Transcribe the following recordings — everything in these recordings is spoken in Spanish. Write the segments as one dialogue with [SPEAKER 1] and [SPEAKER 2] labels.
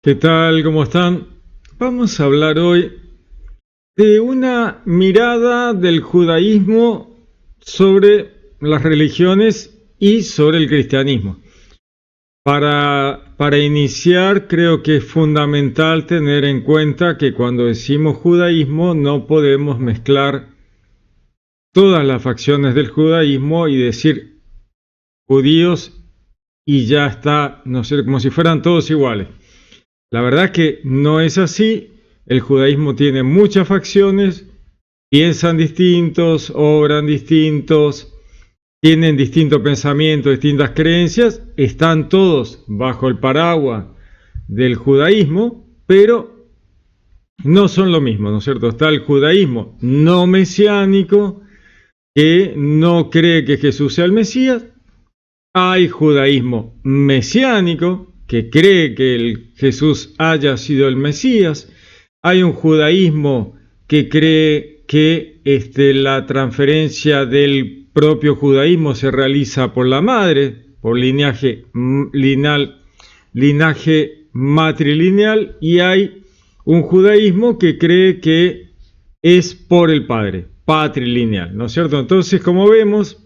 [SPEAKER 1] ¿Qué tal? ¿Cómo están? Vamos a hablar hoy de una mirada del judaísmo sobre las religiones y sobre el cristianismo. Para iniciar, creo que es fundamental tener en cuenta que cuando decimos judaísmo no podemos mezclar todas las facciones del judaísmo y decir judíos y ya está, no sé, como si fueran todos iguales. La verdad es que no es así. El judaísmo tiene muchas facciones, piensan distintos, obran distintos, tienen distintos pensamientos, distintas creencias, están todos bajo el paraguas del judaísmo, pero no son lo mismo, ¿no es cierto? Está el judaísmo no mesiánico, que no cree que Jesús sea el Mesías. Hay judaísmo mesiánico, que cree que Jesús haya sido el Mesías. Hay un judaísmo que cree que la transferencia del propio judaísmo se realiza por la madre, por linaje matrilineal, y hay un judaísmo que cree que es por el padre, patrilineal, ¿no es cierto? Entonces, como vemos,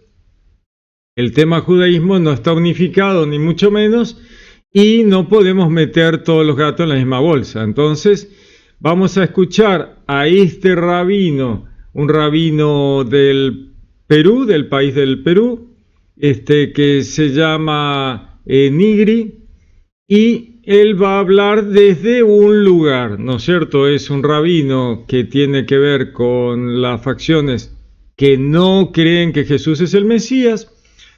[SPEAKER 1] el tema judaísmo no está unificado, ni mucho menos, y no podemos meter todos los gatos en la misma bolsa. Entonces, vamos a escuchar a este rabino, un rabino del Perú, del país del Perú, que se llama Nigri, y él va a hablar desde un lugar, ¿no es cierto? Es un rabino que tiene que ver con las facciones que no creen que Jesús es el Mesías,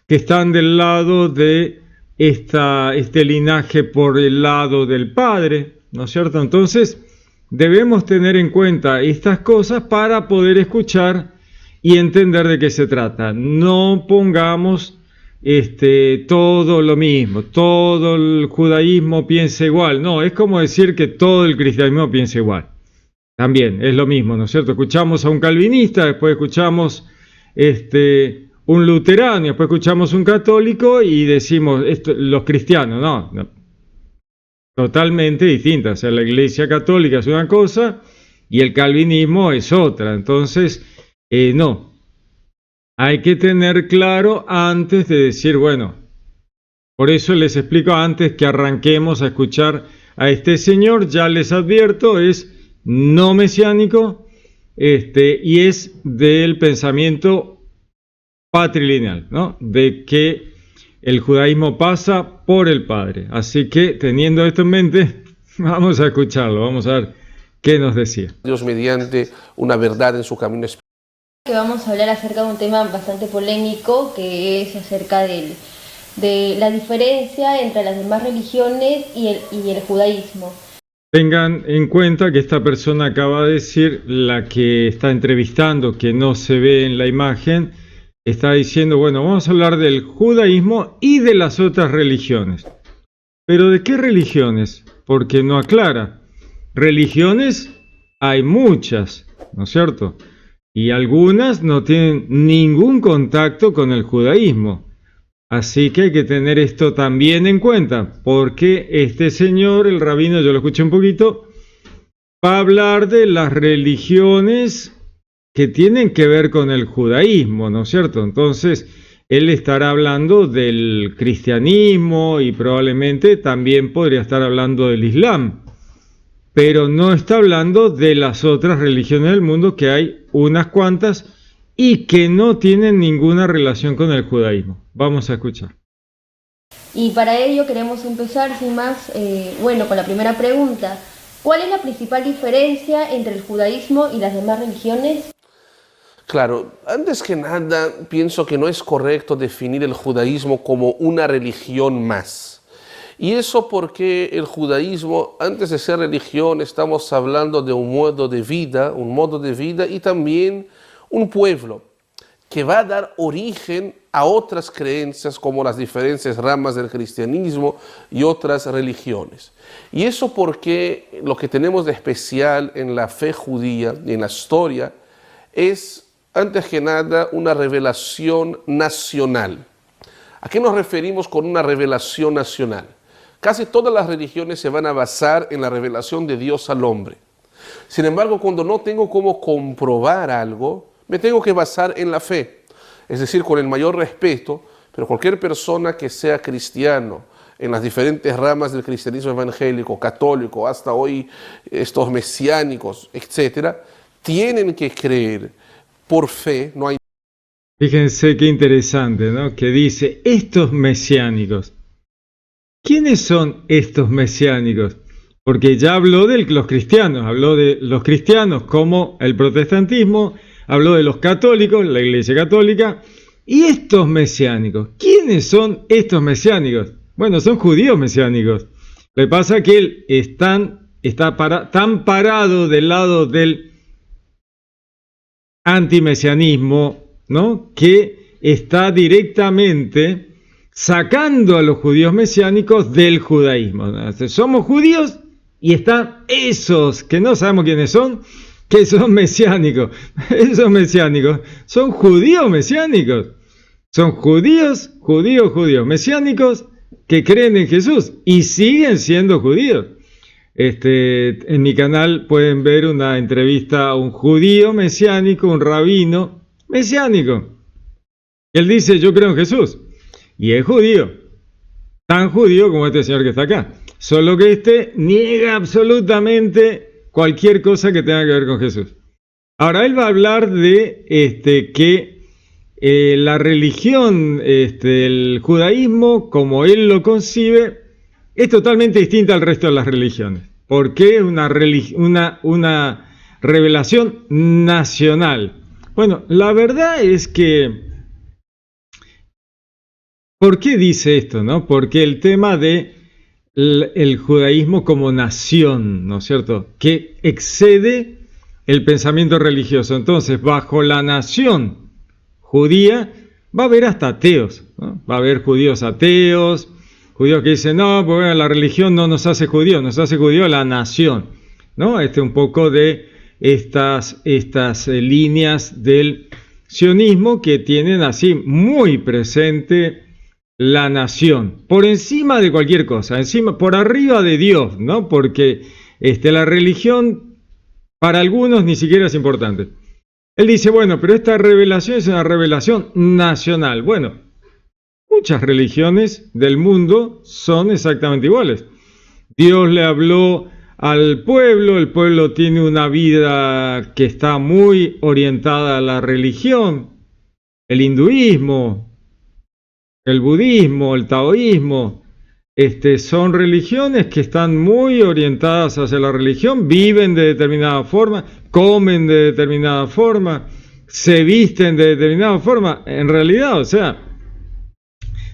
[SPEAKER 1] que están del lado de este linaje por el lado del Padre, ¿no es cierto? Entonces, debemos tener en cuenta estas cosas para poder escuchar y entender de qué se trata. No pongamos todo lo mismo, todo el judaísmo piensa igual. No, es como decir que todo el cristianismo piensa igual. También es lo mismo, ¿no es cierto? Escuchamos a un calvinista, después escuchamos un luterano, y después escuchamos un católico y decimos, los cristianos, no, totalmente distinta. O sea, la Iglesia Católica es una cosa y el calvinismo es otra. Entonces, no. Hay que tener claro antes de decir, bueno, por eso les explico antes que arranquemos a escuchar a este señor, ya les advierto, es no mesiánico, y es del pensamiento patrilineal, ¿no? De que el judaísmo pasa por el Padre. Así que, teniendo esto en mente, vamos a escucharlo, vamos a ver qué nos decía.
[SPEAKER 2] Dios mediante una verdad en su camino espiritual.
[SPEAKER 3] Que vamos a hablar acerca de un tema bastante polémico, que es acerca de la diferencia entre las demás religiones y el judaísmo.
[SPEAKER 1] Tengan en cuenta que esta persona acaba de decir, la que está entrevistando, que no se ve en la imagen, está diciendo, bueno, vamos a hablar del judaísmo y de las otras religiones. ¿Pero de qué religiones? Porque no aclara. Religiones hay muchas, ¿no es cierto? Y algunas no tienen ningún contacto con el judaísmo. Así que hay que tener esto también en cuenta, porque este señor, el rabino, yo lo escuché un poquito, va a hablar de las religiones que tienen que ver con el judaísmo, ¿no es cierto? Entonces, él estará hablando del cristianismo y probablemente también podría estar hablando del islam, pero no está hablando de las otras religiones del mundo, que hay unas cuantas y que no tienen ninguna relación con el judaísmo. Vamos a escuchar.
[SPEAKER 3] Y para ello queremos empezar sin más, con la primera pregunta. ¿Cuál es la principal diferencia entre el judaísmo y las demás religiones?
[SPEAKER 2] Claro, antes que nada, pienso que no es correcto definir el judaísmo como una religión más. Y eso porque el judaísmo, antes de ser religión, estamos hablando de un modo de vida y también un pueblo que va a dar origen a otras creencias como las diferentes ramas del cristianismo y otras religiones. Y eso porque lo que tenemos de especial en la fe judía y en la historia es, antes que nada, una revelación nacional. ¿A qué nos referimos con una revelación nacional? Casi todas las religiones se van a basar en la revelación de Dios al hombre. Sin embargo, cuando no tengo cómo comprobar algo, me tengo que basar en la fe. Es decir, con el mayor respeto, pero cualquier persona que sea cristiano, en las diferentes ramas del cristianismo evangélico, católico, hasta hoy estos mesiánicos, etcétera, tienen que creer por fe. No hay.
[SPEAKER 1] Fíjense qué interesante, ¿no? Que dice, estos mesiánicos. ¿Quiénes son estos mesiánicos? Porque ya habló de los cristianos, habló de los cristianos como el protestantismo, habló de los católicos, la Iglesia Católica, y estos mesiánicos. ¿Quiénes son estos mesiánicos? Bueno, son judíos mesiánicos. Lo que pasa es que él está tan parado del lado del antimesianismo, ¿no? Que está directamente sacando a los judíos mesiánicos del judaísmo. Entonces, somos judíos y están esos que no sabemos quiénes son, que son mesiánicos. Esos mesiánicos son judíos mesiánicos. Son judíos mesiánicos que creen en Jesús y siguen siendo judíos. En mi canal pueden ver una entrevista a un judío mesiánico, un rabino mesiánico. Él dice, yo creo en Jesús. Y es judío. Tan judío como este señor que está acá. Solo que niega absolutamente cualquier cosa que tenga que ver con Jesús. Ahora él va a hablar de que la religión, el judaísmo, como él lo concibe, es totalmente distinta al resto de las religiones. Porque es una revelación nacional. Bueno, la verdad es que, ¿por qué dice esto, no? Porque el tema de el judaísmo como nación, ¿no es cierto?, que excede el pensamiento religioso. Entonces, bajo la nación judía va a haber hasta ateos, ¿no? Va a haber judíos ateos, judíos que dicen, no, pues bueno, la religión no nos hace judíos, nos hace judíos la nación, ¿no? Un poco de estas líneas del sionismo que tienen así muy presente la nación, por encima de cualquier cosa, por arriba de Dios, ¿no? Porque la religión para algunos ni siquiera es importante. Él dice, bueno, pero esta revelación es una revelación nacional. Bueno, muchas religiones del mundo son exactamente iguales. Dios le habló al pueblo, el pueblo tiene una vida que está muy orientada a la religión, el hinduismo, el budismo, el taoísmo, son religiones que están muy orientadas hacia la religión, viven de determinada forma, comen de determinada forma, se visten de determinada forma. En realidad, o sea,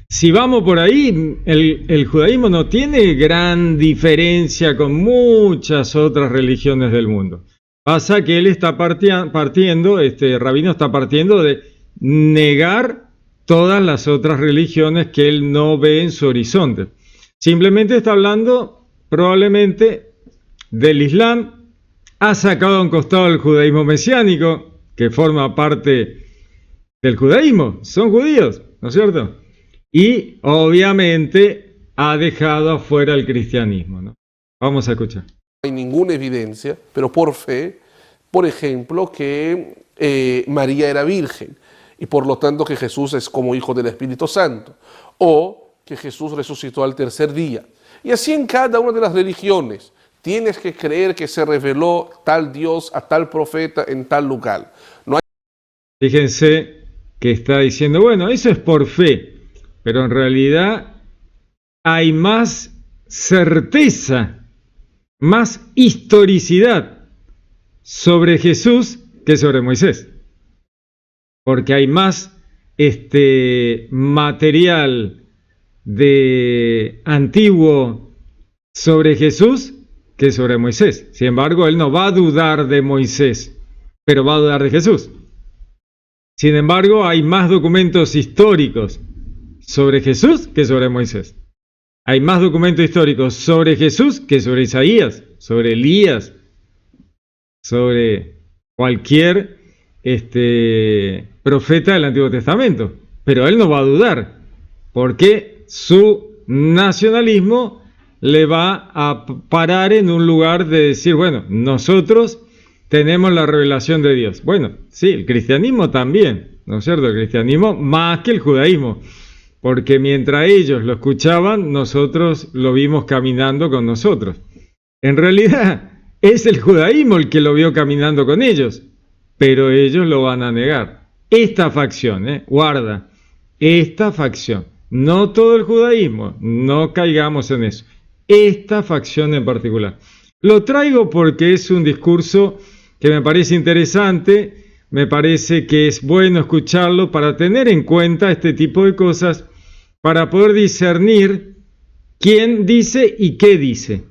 [SPEAKER 1] si vamos por ahí, el judaísmo no tiene gran diferencia con muchas otras religiones del mundo. Pasa que él está partiendo, rabino está partiendo de negar todas las otras religiones que él no ve en su horizonte. Simplemente está hablando probablemente del Islam, ha sacado a un costado el judaísmo mesiánico, que forma parte del judaísmo, son judíos, ¿no es cierto? Y obviamente ha dejado afuera el cristianismo, ¿no? Vamos a escuchar.
[SPEAKER 2] No hay ninguna evidencia, pero por fe, por ejemplo, que María era virgen y por lo tanto que Jesús es como hijo del Espíritu Santo, o que Jesús resucitó al tercer día. Y así en cada una de las religiones tienes que creer que se reveló tal Dios a tal profeta en tal lugar. No hay...
[SPEAKER 1] Fíjense que está diciendo, bueno, eso es por fe, pero en realidad hay más certeza, más historicidad sobre Jesús que sobre Moisés. Porque hay más material de antiguo sobre Jesús que sobre Moisés. Sin embargo, él no va a dudar de Moisés, pero va a dudar de Jesús. Sin embargo, hay más documentos históricos sobre Jesús que sobre Moisés. Hay más documentos históricos sobre Jesús que sobre Isaías, sobre Elías, sobre cualquier profeta del Antiguo Testamento. Pero él no va a dudar, porque su nacionalismo le va a parar en un lugar de decir, bueno, nosotros tenemos la revelación de Dios. Bueno, sí, el cristianismo también, ¿no es cierto? El cristianismo más que el judaísmo, porque mientras ellos lo escuchaban, nosotros lo vimos caminando con nosotros. En realidad, es el judaísmo el que lo vio caminando con ellos, pero ellos lo van a negar. Esta facción, guarda, esta facción, no todo el judaísmo, no caigamos en eso. Esta facción en particular. Lo traigo porque es un discurso que me parece interesante, me parece que es bueno escucharlo para tener en cuenta este tipo de cosas, para poder discernir quién dice y qué dice,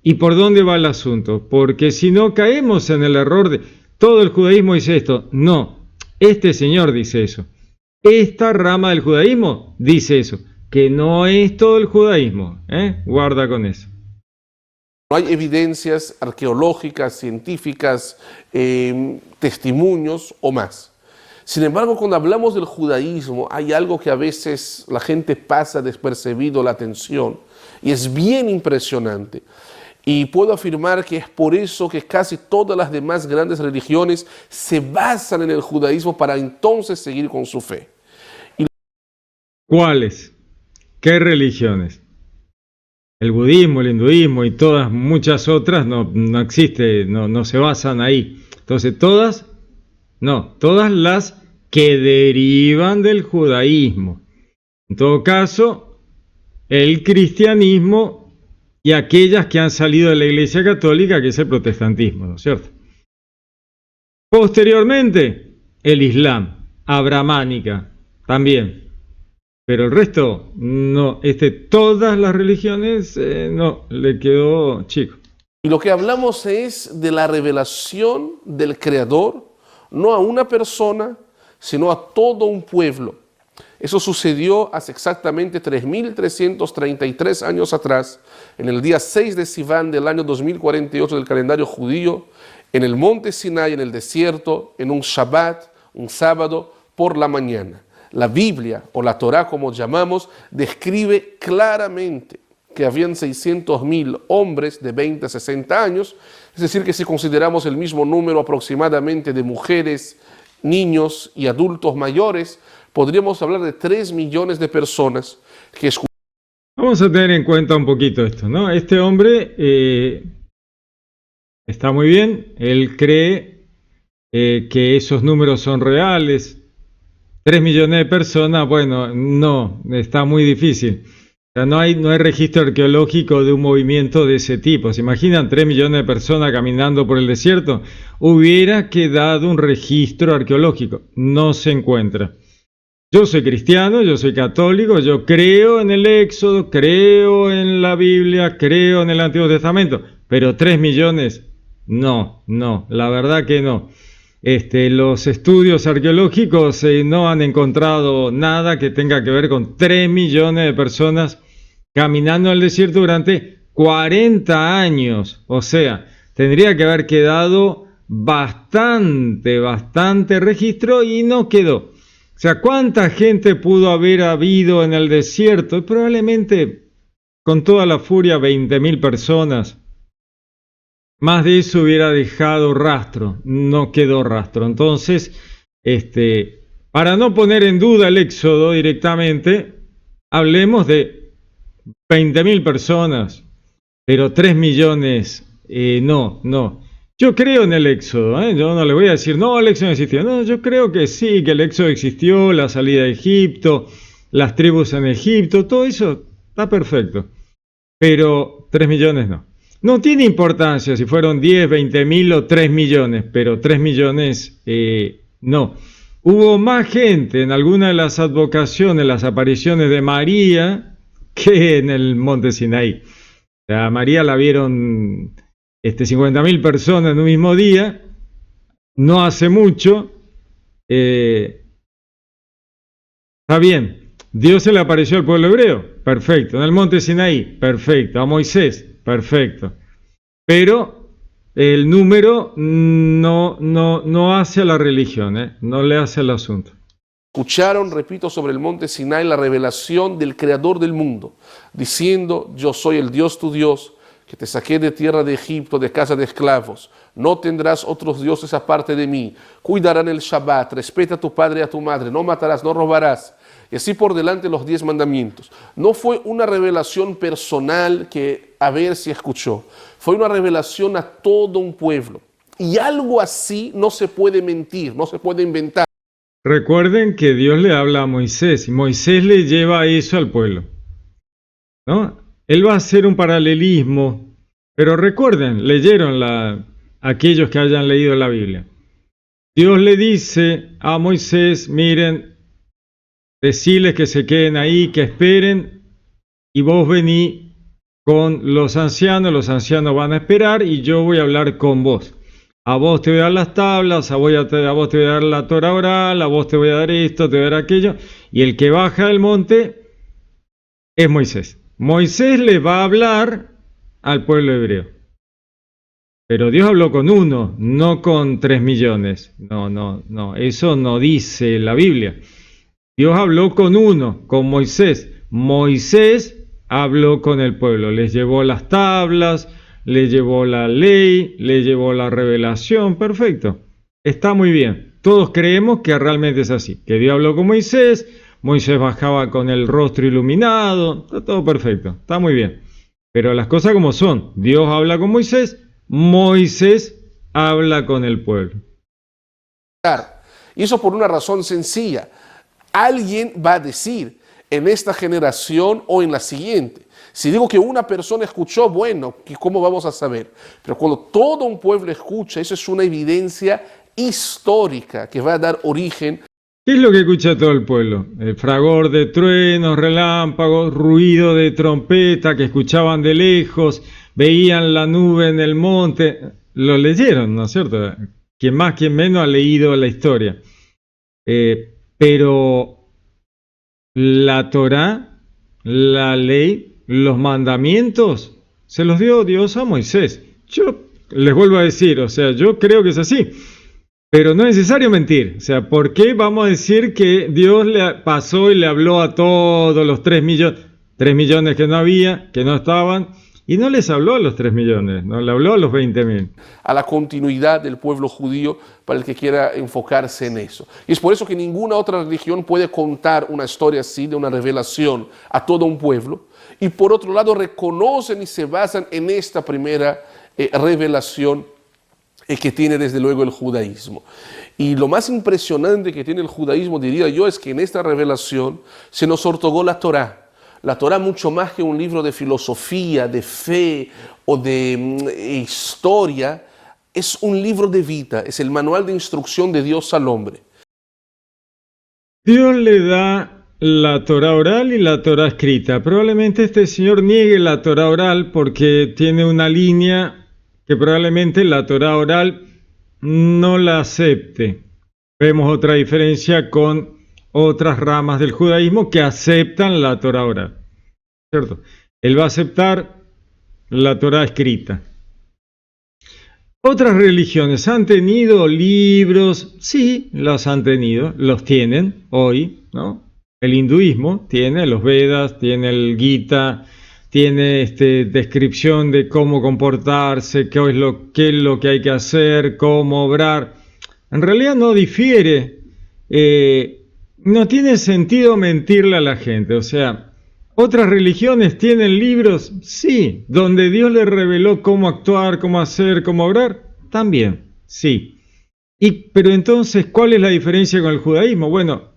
[SPEAKER 1] y por dónde va el asunto, porque si no caemos en el error de todo el judaísmo dice esto, no, este señor dice eso, esta rama del judaísmo dice eso, que no es todo el judaísmo, guarda con eso.
[SPEAKER 2] No hay evidencias arqueológicas, científicas, testimonios o más. Sin embargo, cuando hablamos del judaísmo, hay algo que a veces la gente pasa despercibido la atención y es bien impresionante. Y puedo afirmar que es por eso que casi todas las demás grandes religiones se basan en el judaísmo para entonces seguir con su fe.
[SPEAKER 1] ¿Cuáles? ¿Qué religiones? El budismo, el hinduismo y todas muchas otras no existe, no se basan ahí. Entonces todas las que derivan del judaísmo. En todo caso, el cristianismo y aquellas que han salido de la Iglesia Católica, que es el protestantismo, ¿no es cierto? Posteriormente, el Islam, abrahámica, también. Pero el resto, no, todas las religiones, no, le quedó chico.
[SPEAKER 2] Y lo que hablamos es de la revelación del Creador, no a una persona, sino a todo un pueblo. Eso sucedió hace exactamente 3.333 años atrás, en el día 6 de Sivan del año 2048 del calendario judío, en el monte Sinai, en el desierto, en un Shabbat, un sábado, por la mañana. La Biblia, o la Torá como llamamos, describe claramente que habían 600.000 hombres de 20 a 60 años, es decir, que si consideramos el mismo número aproximadamente de mujeres, niños y adultos mayores, podríamos hablar de 3 millones de personas que escucharon.
[SPEAKER 1] Vamos a tener en cuenta un poquito esto, ¿no? Este hombre está muy bien, él cree que esos números son reales. 3 millones de personas, bueno, no, está muy difícil. O sea, no hay registro arqueológico de un movimiento de ese tipo. ¿Se imaginan 3 millones de personas caminando por el desierto? Hubiera quedado un registro arqueológico. No se encuentra. Yo soy cristiano, yo soy católico, yo creo en el Éxodo, creo en la Biblia, creo en el Antiguo Testamento, pero 3 millones, no, la verdad que no. Los estudios arqueológicos no han encontrado nada que tenga que ver con 3 millones de personas caminando en el desierto durante 40 años. O sea, tendría que haber quedado bastante registro y no quedó. O sea, ¿cuánta gente pudo haber habido en el desierto? Probablemente con toda la furia 20.000 personas. Más de eso hubiera dejado rastro, no quedó rastro. Entonces, para no poner en duda el Éxodo directamente, hablemos de 20.000 personas, pero 3 millones, no. Yo creo en el Éxodo, yo no le voy a decir, no, el Éxodo no existió. No, yo creo que sí, que el Éxodo existió, la salida de Egipto, las tribus en Egipto, todo eso está perfecto. Pero 3 millones no. No tiene importancia si fueron 10, 20.000 o 3 millones, pero 3 millones no. Hubo más gente en alguna de las advocaciones, las apariciones de María, que en el monte Sinaí. A María la vieron 50.000 personas en un mismo día, no hace mucho. Está bien, Dios se le apareció al pueblo hebreo, perfecto. En el monte Sinaí, perfecto. A Moisés, perfecto. Pero el número no hace a la religión, no le hace al asunto.
[SPEAKER 2] Escucharon, repito, sobre el monte Sinai la revelación del Creador del mundo, diciendo: yo soy el Dios tu Dios, que te saqué de tierra de Egipto, de casa de esclavos. No tendrás otros dioses aparte de mí. Cuidarán el Shabbat, respeta a tu padre y a tu madre, no matarás, no robarás. Y así por delante los 10 mandamientos. No fue una revelación personal que a ver si escuchó. Fue una revelación a todo un pueblo. Y algo así no se puede mentir, no se puede inventar.
[SPEAKER 1] Recuerden que Dios le habla a Moisés y Moisés le lleva eso al pueblo, ¿no? Él va a hacer un paralelismo, pero recuerden, aquellos que hayan leído la Biblia. Dios le dice a Moisés: miren, deciles que se queden ahí, que esperen, y vos vení con los ancianos van a esperar y yo voy a hablar con vos. A vos te voy a dar las tablas, a vos te voy a dar la Torah oral, a vos te voy a dar esto, te voy a dar aquello. Y el que baja del monte es Moisés. Moisés le va a hablar al pueblo hebreo. Pero Dios habló con uno, no con 3 millones. No, eso no dice la Biblia. Dios habló con uno, con Moisés. Moisés habló con el pueblo, les llevó las tablas, le llevó la ley, le llevó la revelación, perfecto. Está muy bien. Todos creemos que realmente es así, que Dios habló con Moisés, Moisés bajaba con el rostro iluminado, está todo perfecto, está muy bien. Pero las cosas como son, Dios habla con Moisés, Moisés habla con el pueblo.
[SPEAKER 2] Y eso por una razón sencilla. Alguien va a decir en esta generación o en la siguiente. Si digo que una persona escuchó, bueno, ¿cómo vamos a saber? Pero cuando todo un pueblo escucha, eso es una evidencia histórica que va a dar origen.
[SPEAKER 1] ¿Qué es lo que escucha todo el pueblo? El fragor de truenos, relámpagos, ruido de trompeta que escuchaban de lejos, veían la nube en el monte. Lo leyeron, ¿no es cierto? Quien más, quien menos ha leído la historia. Pero la Torá, la ley, los mandamientos, se los dio Dios a Moisés. Yo les vuelvo a decir, yo creo que es así, pero no es necesario mentir. ¿Por qué vamos a decir que Dios le pasó y le habló a todos los 3 millones que no había, que no estaban, y no les habló a los 3 millones, no le habló a los 20.000?
[SPEAKER 2] A la continuidad del pueblo judío, para el que quiera enfocarse en eso. Y es por eso que ninguna otra religión puede contar una historia así, de una revelación a todo un pueblo. Y por otro lado reconocen y se basan en esta primera revelación que tiene desde luego el judaísmo. Y lo más impresionante que tiene el judaísmo, diría yo, es que en esta revelación se nos otorgó la Torá. La Torá, mucho más que un libro de filosofía, de fe o de historia, es un libro de vida, es el manual de instrucción de Dios al hombre.
[SPEAKER 1] Dios le da la Torá oral y la Torá escrita. Probablemente este señor niegue la Torá oral porque tiene una línea que probablemente la Torá oral no la acepte. Vemos otra diferencia con otras ramas del judaísmo que aceptan la Torá oral, ¿cierto? Él va a aceptar la Torá escrita. Otras religiones han tenido libros, sí, los han tenido, los tienen hoy, ¿no? El hinduismo tiene los Vedas, tiene el Gita, tiene descripción de cómo comportarse, qué es lo que hay que hacer, cómo obrar. En realidad no difiere, no tiene sentido mentirle a la gente. ¿Otras religiones tienen libros? Sí. ¿Donde Dios le reveló cómo actuar, cómo hacer, cómo obrar? También, sí. Pero entonces, ¿cuál es la diferencia con el judaísmo? Bueno,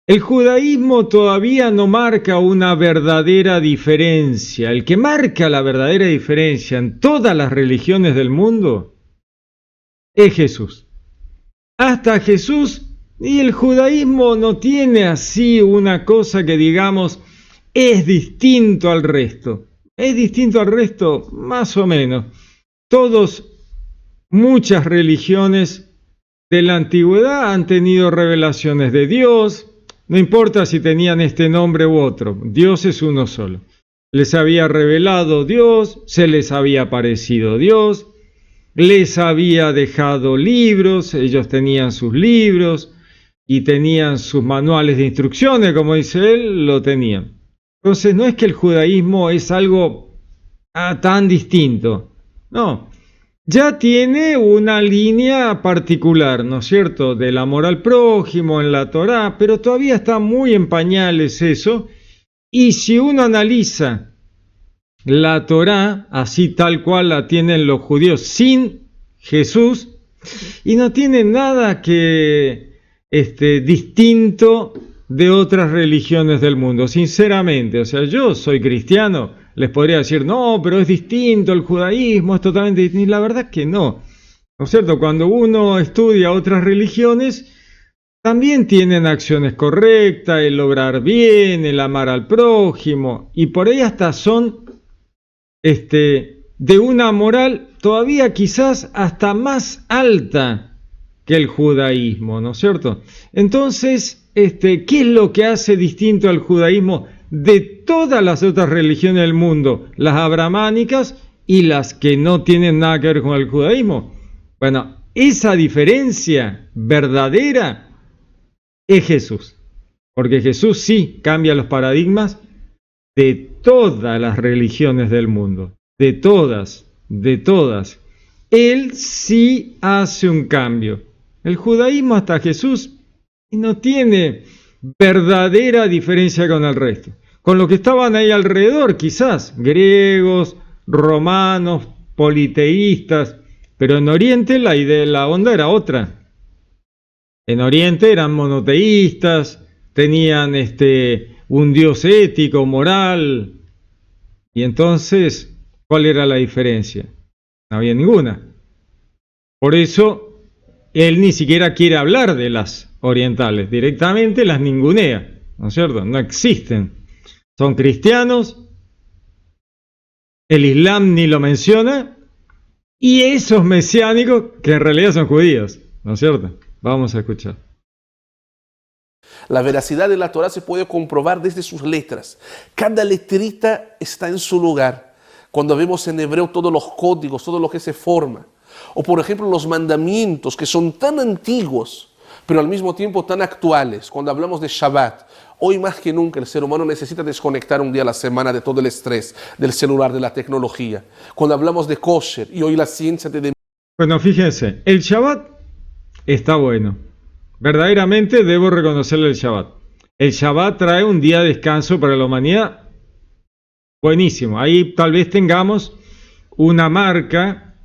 [SPEAKER 1] el judaísmo todavía no marca una verdadera diferencia. El que marca la verdadera diferencia en todas las religiones del mundo es Jesús. Hasta Jesús. Y el judaísmo no tiene así una cosa que digamos es distinto al resto. Es distinto al resto, más o menos. Muchas religiones de la antigüedad han tenido revelaciones de Dios. No importa si tenían este nombre u otro, Dios es uno solo. Les había revelado Dios, se les había aparecido Dios, les había dejado libros, ellos tenían sus libros. y tenían sus manuales de instrucciones, como dice él, lo tenían. Entonces no es que el judaísmo es algo tan distinto, no, ya tiene una línea particular, ¿no es cierto?, del amor al prójimo en la Torá, pero todavía está muy en pañales eso, y si uno analiza la Torá, así tal cual la tienen los judíos sin Jesús, y no tiene nada que distinto de otras religiones del mundo, sinceramente. O sea, yo soy cristiano, les podría decir, no, pero es distinto, el judaísmo es totalmente distinto, y la verdad es que no. ¿No es cierto? Cuando uno estudia otras religiones, también tienen acciones correctas, el obrar bien, el amar al prójimo, y por ahí hasta son de una moral todavía quizás hasta más alta que el judaísmo, ¿no es cierto? Entonces, ¿qué es lo que hace distinto al judaísmo de todas las otras religiones del mundo, las abrahámicas y las que no tienen nada que ver con el judaísmo? Bueno, esa diferencia verdadera es Jesús, porque Jesús sí cambia los paradigmas de todas las religiones del mundo, de todas. Él sí hace un cambio. El judaísmo hasta Jesús no tiene verdadera diferencia con el resto. Con los que estaban ahí alrededor, quizás, griegos, romanos, politeístas, pero en Oriente la onda era otra. En Oriente eran monoteístas, tenían un Dios ético, moral, y entonces, ¿cuál era la diferencia? No había ninguna. Por eso, él ni siquiera quiere hablar de las orientales, directamente las ningunea, ¿no es cierto? No existen. Son cristianos, el Islam ni lo menciona, y esos mesiánicos que en realidad son judíos, ¿no es cierto? Vamos a escuchar.
[SPEAKER 2] La veracidad de la Torá se puede comprobar desde sus letras. Cada letrita está en su lugar. Cuando vemos en hebreo todos los códigos, todo lo que se forma. O por ejemplo los mandamientos que son tan antiguos, pero al mismo tiempo tan actuales. Cuando hablamos de Shabbat, hoy más que nunca el ser humano necesita desconectar un día a la semana de todo el estrés, del celular, de la tecnología. Cuando hablamos de kosher, y hoy la ciencia te...
[SPEAKER 1] Bueno, fíjense, el Shabbat está bueno. Verdaderamente debo reconocerle el Shabbat. El Shabbat trae un día de descanso para la humanidad. Buenísimo. Ahí tal vez tengamos una marca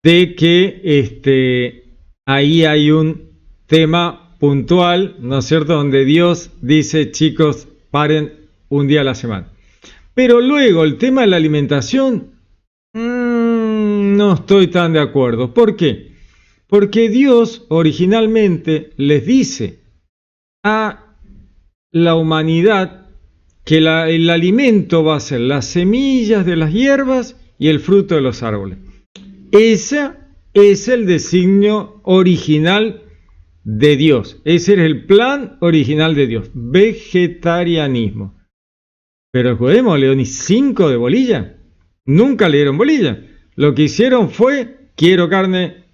[SPEAKER 1] de que ahí hay un tema puntual, ¿no es cierto?, donde Dios dice, chicos, paren un día a la semana. Pero luego el tema de la alimentación, no estoy tan de acuerdo. ¿Por qué? Porque Dios originalmente les dice a la humanidad que el alimento va a ser las semillas de las hierbas y el fruto de los árboles. Ese es el designio original de Dios. Ese es el plan original de Dios. Vegetarianismo. Pero el judaísmo le dio ni 5 de bolilla. Nunca le dieron bolilla. Lo que hicieron fue, quiero carne.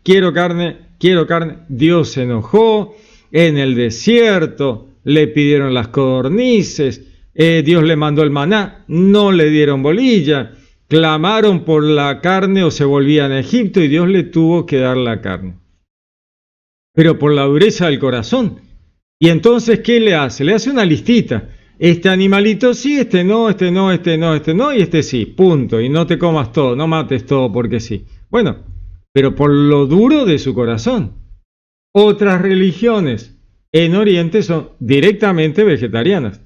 [SPEAKER 1] Dios se enojó. En el desierto le pidieron las codornices. Dios le mandó el maná. No le dieron bolilla. Clamaron por la carne o se volvían a Egipto y Dios le tuvo que dar la carne. Pero por la dureza del corazón. Y entonces, ¿qué le hace? Le hace una listita. Este animalito sí, este no, y este sí. Punto. Y no te comas todo, no mates todo porque sí. Bueno, pero por lo duro de su corazón. Otras religiones en Oriente son directamente vegetarianas.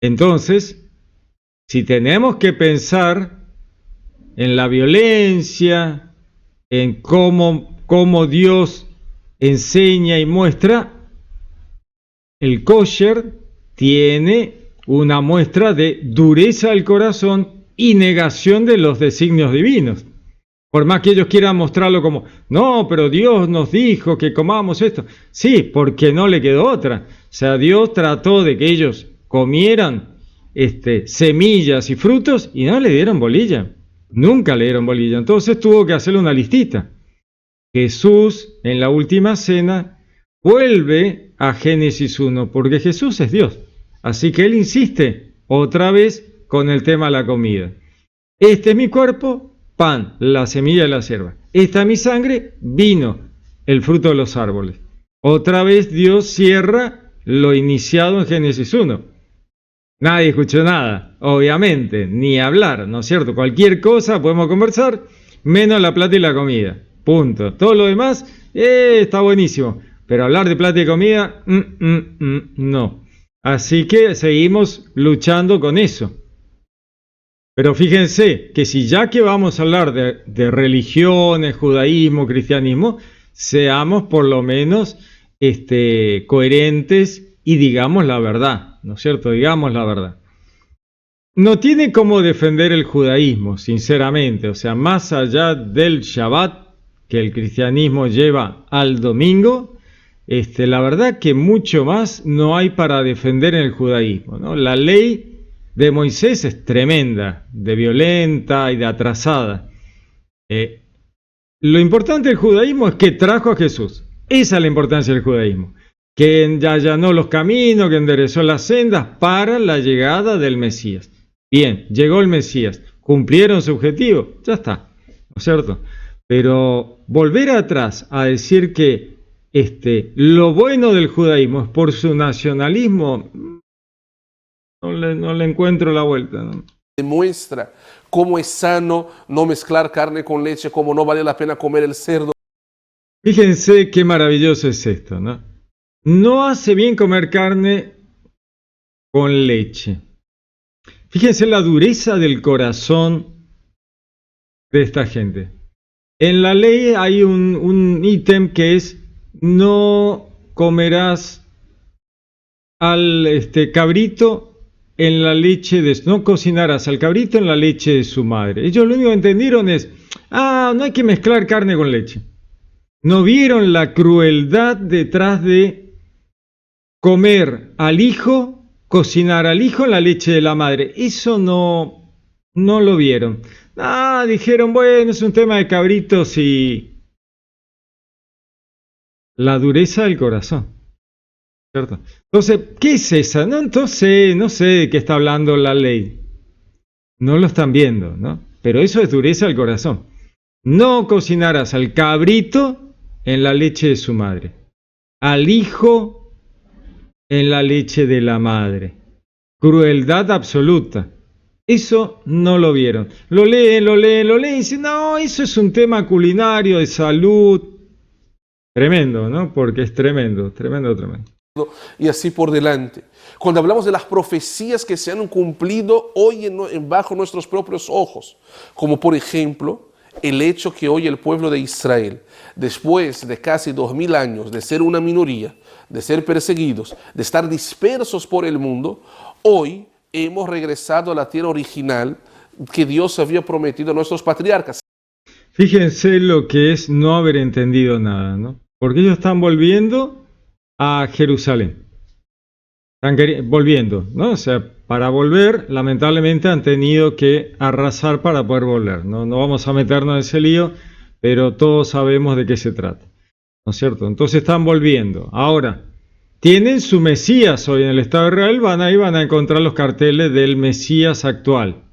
[SPEAKER 1] Entonces, si tenemos que pensar en la violencia, en cómo Dios enseña y muestra, el kosher tiene una muestra de dureza del corazón y negación de los designios divinos. Por más que ellos quieran mostrarlo como, no, pero Dios nos dijo que comamos esto. Sí, porque no le quedó otra. O sea, Dios trató de que ellos comieran semillas y frutos y no le dieron bolilla. Nunca le dieron bolilla. Entonces tuvo que hacerle una listita. Jesús, en la última cena, vuelve a Génesis 1, porque Jesús es Dios. Así que él insiste otra vez con el tema de la comida. Este es mi cuerpo, pan, la semilla de la hierba. Esta es mi sangre, vino, el fruto de los árboles. Otra vez Dios cierra lo iniciado en Génesis 1. Nadie escuchó nada, obviamente, ni hablar, ¿no es cierto? Cualquier cosa podemos conversar, menos la plata y la comida. Punto. Todo lo demás está buenísimo, pero hablar de plata y comida, no. Así que seguimos luchando con eso. Pero fíjense que si ya que vamos a hablar de religiones, judaísmo, cristianismo, seamos por lo menos coherentes y digamos la verdad, ¿no es cierto? Digamos la verdad. No tiene cómo defender el judaísmo, sinceramente, o sea, más allá del Shabbat que el cristianismo lleva al domingo, la verdad que mucho más no hay para defender en el judaísmo, ¿no? La ley de Moisés es tremenda, de violenta y de atrasada. Lo importante del judaísmo es que trajo a Jesús. Esa es la importancia del judaísmo. Que allanó los caminos, que enderezó las sendas para la llegada del Mesías. Bien, llegó el Mesías, cumplieron su objetivo, ya está, ¿no es cierto? Pero volver atrás a decir que lo bueno del judaísmo es por su nacionalismo, no le encuentro la vuelta, ¿no?
[SPEAKER 2] Demuestra cómo es sano no mezclar carne con leche, cómo no vale la pena comer el cerdo.
[SPEAKER 1] Fíjense qué maravilloso es esto, ¿no? No hace bien comer carne con leche. Fíjense la dureza del corazón de esta gente. En la ley hay un ítem que es: no comerás al cabrito en la leche no cocinarás al cabrito en la leche de su madre. Ellos lo único que entendieron es: no hay que mezclar carne con leche. No vieron la crueldad detrás de comer al hijo, cocinar al hijo en la leche de la madre. Eso no lo vieron. Dijeron, bueno, es un tema de cabritos y la dureza del corazón, ¿cierto? Entonces, ¿qué es esa? Entonces, no sé de qué está hablando la ley. No lo están viendo, ¿no? Pero eso es dureza del corazón. No cocinarás al cabrito en la leche de su madre, al hijo en la leche de la madre. Crueldad absoluta. Eso no lo vieron. Lo leen y dicen, no, eso es un tema culinario, de salud. Tremendo, ¿no? Porque es tremendo.
[SPEAKER 2] Y así por delante. Cuando hablamos de las profecías que se han cumplido hoy bajo nuestros propios ojos, como por ejemplo el hecho que hoy el pueblo de Israel, después de casi 2000 años de ser una minoría, de ser perseguidos, de estar dispersos por el mundo, hoy hemos regresado a la tierra original que Dios había prometido a nuestros patriarcas.
[SPEAKER 1] Fíjense lo que es no haber entendido nada, ¿no? Porque ellos están volviendo a Jerusalén. Están volviendo, ¿no? O sea, para volver, lamentablemente han tenido que arrasar para poder volver. No vamos a meternos en ese lío, pero todos sabemos de qué se trata, ¿no es cierto? Entonces están volviendo. Ahora, tienen su Mesías hoy en el Estado de Israel, van a encontrar los carteles del Mesías actual.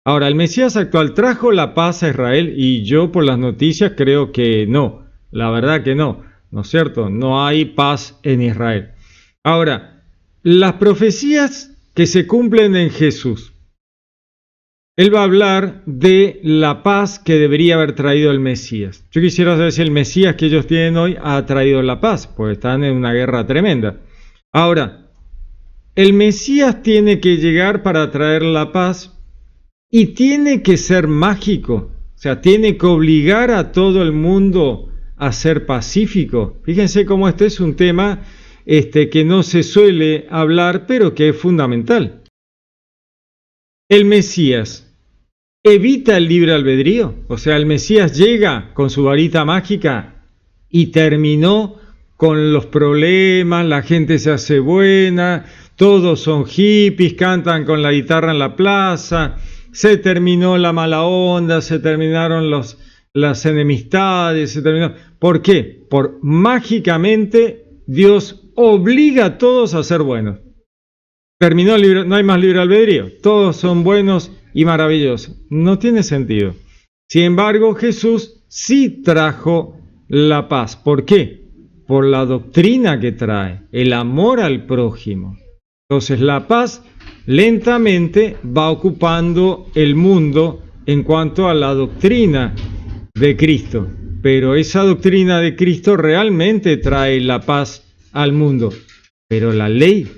[SPEAKER 1] Ahora, ¿el Mesías actual trajo la paz a Israel? Y yo por las noticias creo que no, la verdad que no, ¿no es cierto? No hay paz en Israel. Ahora, las profecías que se cumplen en Jesús. Él va a hablar de la paz que debería haber traído el Mesías. Yo quisiera saber si el Mesías que ellos tienen hoy ha traído la paz, porque están en una guerra tremenda. Ahora, el Mesías tiene que llegar para traer la paz y tiene que ser mágico. O sea, tiene que obligar a todo el mundo a ser pacífico. Fíjense cómo este es un tema que no se suele hablar, pero que es fundamental. El Mesías evita el libre albedrío, o sea, el Mesías llega con su varita mágica y terminó con los problemas, la gente se hace buena, todos son hippies, cantan con la guitarra en la plaza, se terminó la mala onda, se terminaron las enemistades, se terminó. ¿Por qué? Por mágicamente Dios obliga a todos a ser buenos. Terminó no hay más libre albedrío. Todos son buenos y maravillosos. No tiene sentido. Sin embargo, Jesús sí trajo la paz. ¿Por qué? Por la doctrina que trae, el amor al prójimo. Entonces la paz lentamente va ocupando el mundo en cuanto a la doctrina de Cristo. Pero esa doctrina de Cristo realmente trae la paz al mundo. Pero la ley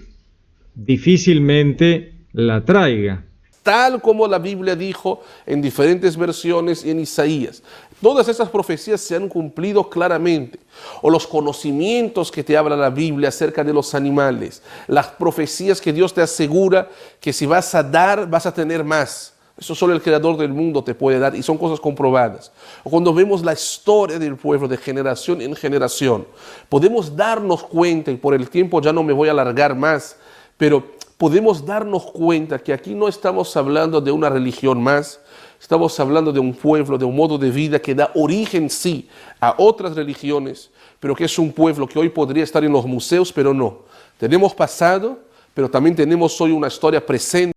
[SPEAKER 1] difícilmente la traiga.
[SPEAKER 2] Tal como la Biblia dijo en diferentes versiones y en Isaías. Todas esas profecías se han cumplido claramente. O los conocimientos que te habla la Biblia acerca de los animales. Las profecías que Dios te asegura que si vas a dar, vas a tener más. Eso solo el creador del mundo te puede dar y son cosas comprobadas. O cuando vemos la historia del pueblo de generación en generación, podemos darnos cuenta, y por el tiempo ya no me voy a alargar más, pero podemos darnos cuenta que aquí no estamos hablando de una religión más, estamos hablando de un pueblo, de un modo de vida que da origen sí a otras religiones, pero que es un pueblo que hoy podría estar en los museos, pero no. Tenemos pasado, pero también tenemos hoy una historia presente.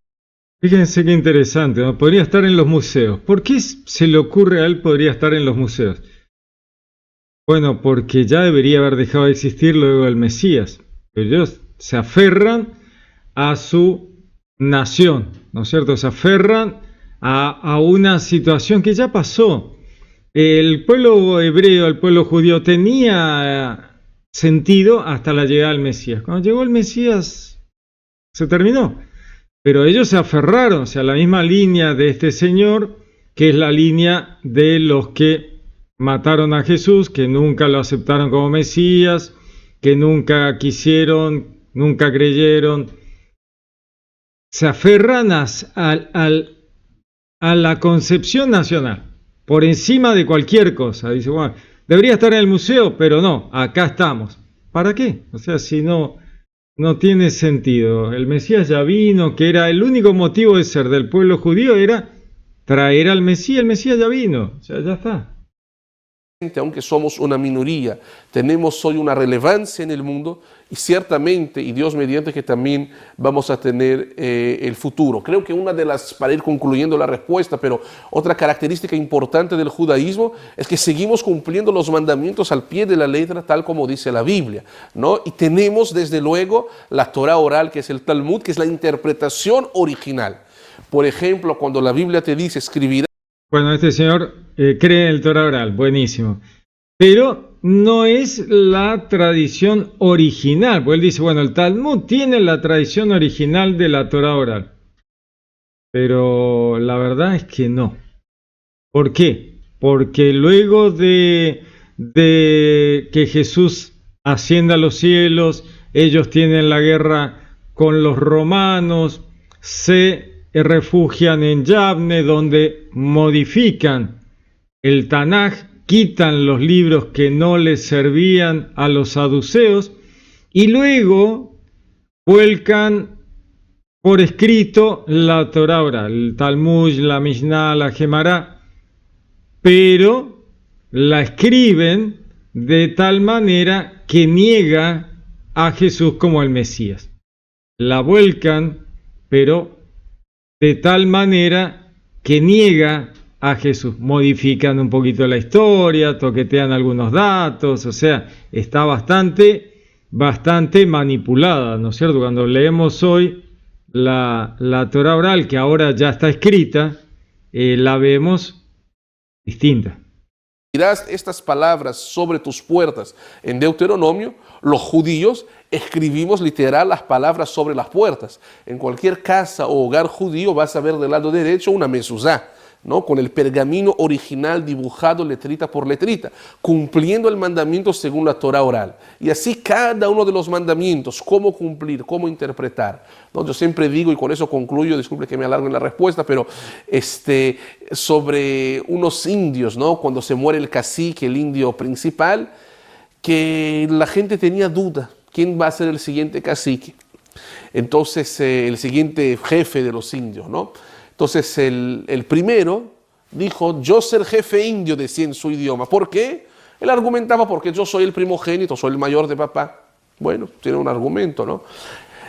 [SPEAKER 1] Fíjense qué interesante, ¿no? Podría estar en los museos. ¿Por qué se le ocurre a él podría estar en los museos? Bueno, porque ya debería haber dejado de existir luego del Mesías. Pero ellos se aferran a su nación, ¿no es cierto? Se aferran a una situación que ya pasó. El pueblo hebreo, el pueblo judío tenía sentido hasta la llegada del Mesías. Cuando llegó el Mesías se terminó. Pero ellos se aferraron a la misma línea de este Señor, que es la línea de los que mataron a Jesús, que nunca lo aceptaron como Mesías, que nunca quisieron, nunca creyeron. Se aferran a la concepción nacional, por encima de cualquier cosa. Dice, bueno, debería estar en el museo, pero no, acá estamos. ¿Para qué? O sea, si no tiene sentido. El Mesías ya vino, que era el único motivo de ser del pueblo judío, era traer al Mesías. El Mesías ya vino, o sea, ya está.
[SPEAKER 2] Aunque somos una minoría, tenemos hoy una relevancia en el mundo y ciertamente, y Dios mediante, que también vamos a tener el futuro. Creo que una de las, para ir concluyendo la respuesta, pero otra característica importante del judaísmo es que seguimos cumpliendo los mandamientos al pie de la letra, tal como dice la Biblia, ¿no? Y tenemos desde luego la Torah oral, que es el Talmud, que es la interpretación original. Por ejemplo, cuando la Biblia te dice escribirá.
[SPEAKER 1] Bueno, este señor cree en el Torah oral, buenísimo. Pero no es la tradición original, porque él dice, bueno, el Talmud tiene la tradición original de la Torah oral. Pero la verdad es que no. ¿Por qué? Porque luego de que Jesús ascienda a los cielos, ellos tienen la guerra con los romanos, se refugian en Yavne, donde modifican el Tanaj, quitan los libros que no les servían a los saduceos y luego vuelcan por escrito la Torah oral, el Talmud, la Mishnah, la Gemara, pero la escriben de tal manera que niega a Jesús como el Mesías. La vuelcan, pero de tal manera que niega a Jesús. Modifican un poquito la historia, toquetean algunos datos, o sea, está bastante manipulada, ¿no es cierto? Cuando leemos hoy la Torah oral, que ahora ya está escrita, la vemos distinta.
[SPEAKER 2] Dirás estas palabras sobre tus puertas. En Deuteronomio, los judíos escribimos literal las palabras sobre las puertas. En cualquier casa o hogar judío vas a ver del lado derecho una mezuzá, ¿no? Con el pergamino original dibujado letrita por letrita, cumpliendo el mandamiento según la Torah oral. Y así cada uno de los mandamientos, cómo cumplir, cómo interpretar, ¿no? Yo siempre digo, y con eso concluyo, disculpe que me alargue en la respuesta, pero sobre unos indios, ¿no? Cuando se muere el cacique, el indio principal, que la gente tenía duda, ¿quién va a ser el siguiente cacique? Entonces, el siguiente jefe de los indios, ¿no? Entonces el primero dijo, yo ser jefe indio, decía en su idioma. ¿Por qué? Él argumentaba, porque yo soy el primogénito, soy el mayor de papá. Bueno, tiene un argumento, ¿no?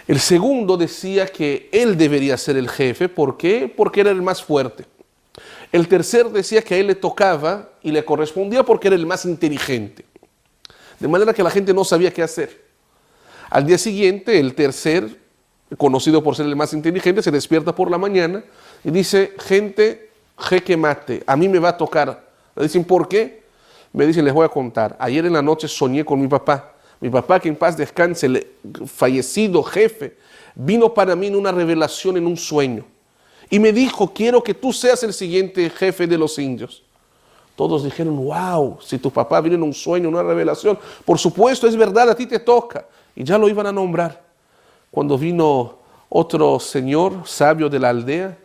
[SPEAKER 2] El segundo decía que él debería ser el jefe. ¿Por qué? Porque era el más fuerte. El tercer decía que a él le tocaba y le correspondía porque era el más inteligente. De manera que la gente no sabía qué hacer. Al día siguiente, el tercer, conocido por ser el más inteligente, se despierta por la mañana y dice: gente, jeque mate, a mí me va a tocar. Le dicen: ¿por qué? Me dicen: les voy a contar. Ayer en la noche soñé con mi papá. Mi papá, que en paz descanse, el fallecido jefe, vino para mí en una revelación, en un sueño. Y me dijo: quiero que tú seas el siguiente jefe de los indios. Todos dijeron: wow, si tu papá vino en un sueño, en una revelación, por supuesto, es verdad, a ti te toca. Y ya lo iban a nombrar. Cuando vino otro señor sabio de la aldea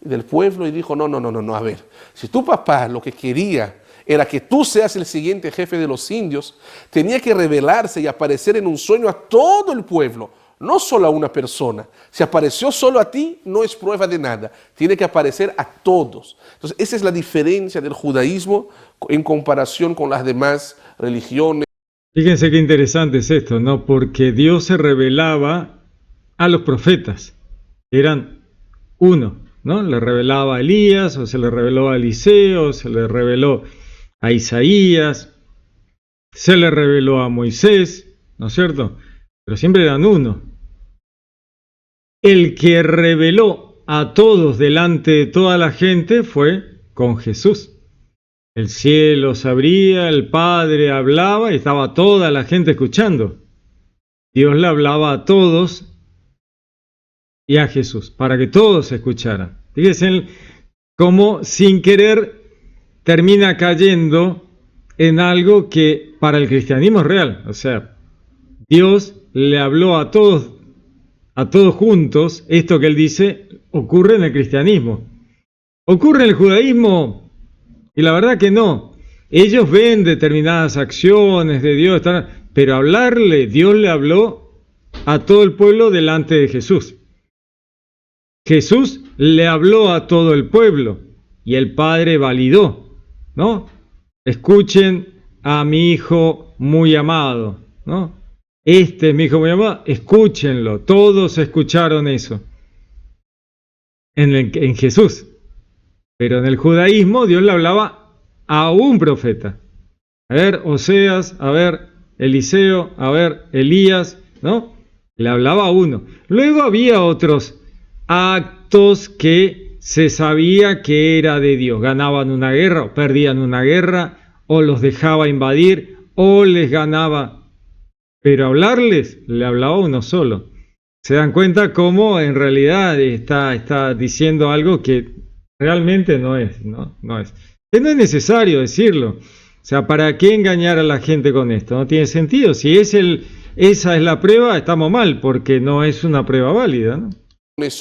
[SPEAKER 2] y del pueblo y dijo: no, a ver, si tu papá lo que quería era que tú seas el siguiente jefe de los indios, tenía que revelarse y aparecer en un sueño a todo el pueblo, no solo a una persona. Si apareció solo a ti, no es prueba de nada, tiene que aparecer a todos. Entonces, esa es la diferencia del judaísmo en comparación con las demás religiones.
[SPEAKER 1] Fíjense qué interesante es esto, ¿no? Porque Dios se revelaba a los profetas, eran uno, ¿no? Le revelaba a Elías, o se le reveló a Eliseo, se le reveló a Isaías, se le reveló a Moisés, ¿no es cierto? Pero siempre eran uno. El que reveló a todos delante de toda la gente fue con Jesús. El cielo se abría, el Padre hablaba y estaba toda la gente escuchando. Dios le hablaba a todos y a Jesús, para que todos escucharan. Fíjense cómo sin querer termina cayendo en algo que para el cristianismo es real. O sea, Dios le habló a todos juntos. Esto que él dice ocurre en el cristianismo. Ocurre en el judaísmo y la verdad que no. Ellos ven determinadas acciones de Dios, pero hablarle, Dios le habló a todo el pueblo delante de Jesús. Jesús le habló a todo el pueblo y el Padre validó, ¿no? Escuchen a mi Hijo muy amado, ¿no? Este es mi Hijo muy amado, escúchenlo. Todos escucharon eso en Jesús. Pero en el judaísmo Dios le hablaba a un profeta. A ver, Oseas, a ver, Eliseo, a ver, Elías, ¿no? Le hablaba a uno. Luego había otros actos que se sabía que era de Dios. Ganaban una guerra o perdían una guerra, o los dejaba invadir, o les ganaba. Pero hablarles, le hablaba uno solo. Se dan cuenta cómo en realidad está diciendo algo que realmente no es, ¿no? No es. Que no es necesario decirlo. O sea, ¿para qué engañar a la gente con esto? No tiene sentido. Si esa es la prueba, estamos mal, porque no es una prueba válida, ¿no?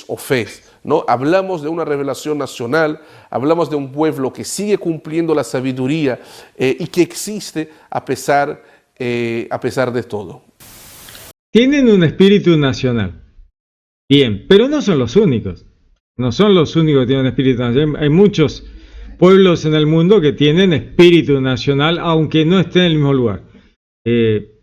[SPEAKER 2] O fe, ¿no? Hablamos de una revelación nacional, hablamos de un pueblo que sigue cumpliendo la sabiduría y que existe a pesar de todo.
[SPEAKER 1] Tienen un espíritu nacional. Bien, pero no son los únicos. No son los únicos que tienen un espíritu nacional. Hay muchos pueblos en el mundo que tienen espíritu nacional, aunque no estén en el mismo lugar.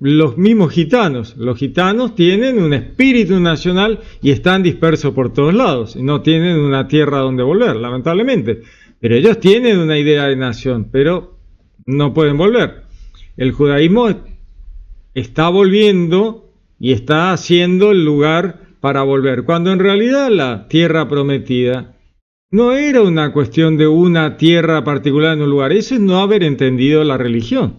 [SPEAKER 1] Los mismos gitanos. Los gitanos tienen un espíritu nacional y están dispersos por todos lados. Y no tienen una tierra donde volver, lamentablemente. Pero ellos tienen una idea de nación, pero no pueden volver. El judaísmo está volviendo y está haciendo el lugar para volver, cuando en realidad la tierra prometida no era una cuestión de una tierra particular en un lugar. Eso es no haber entendido la religión,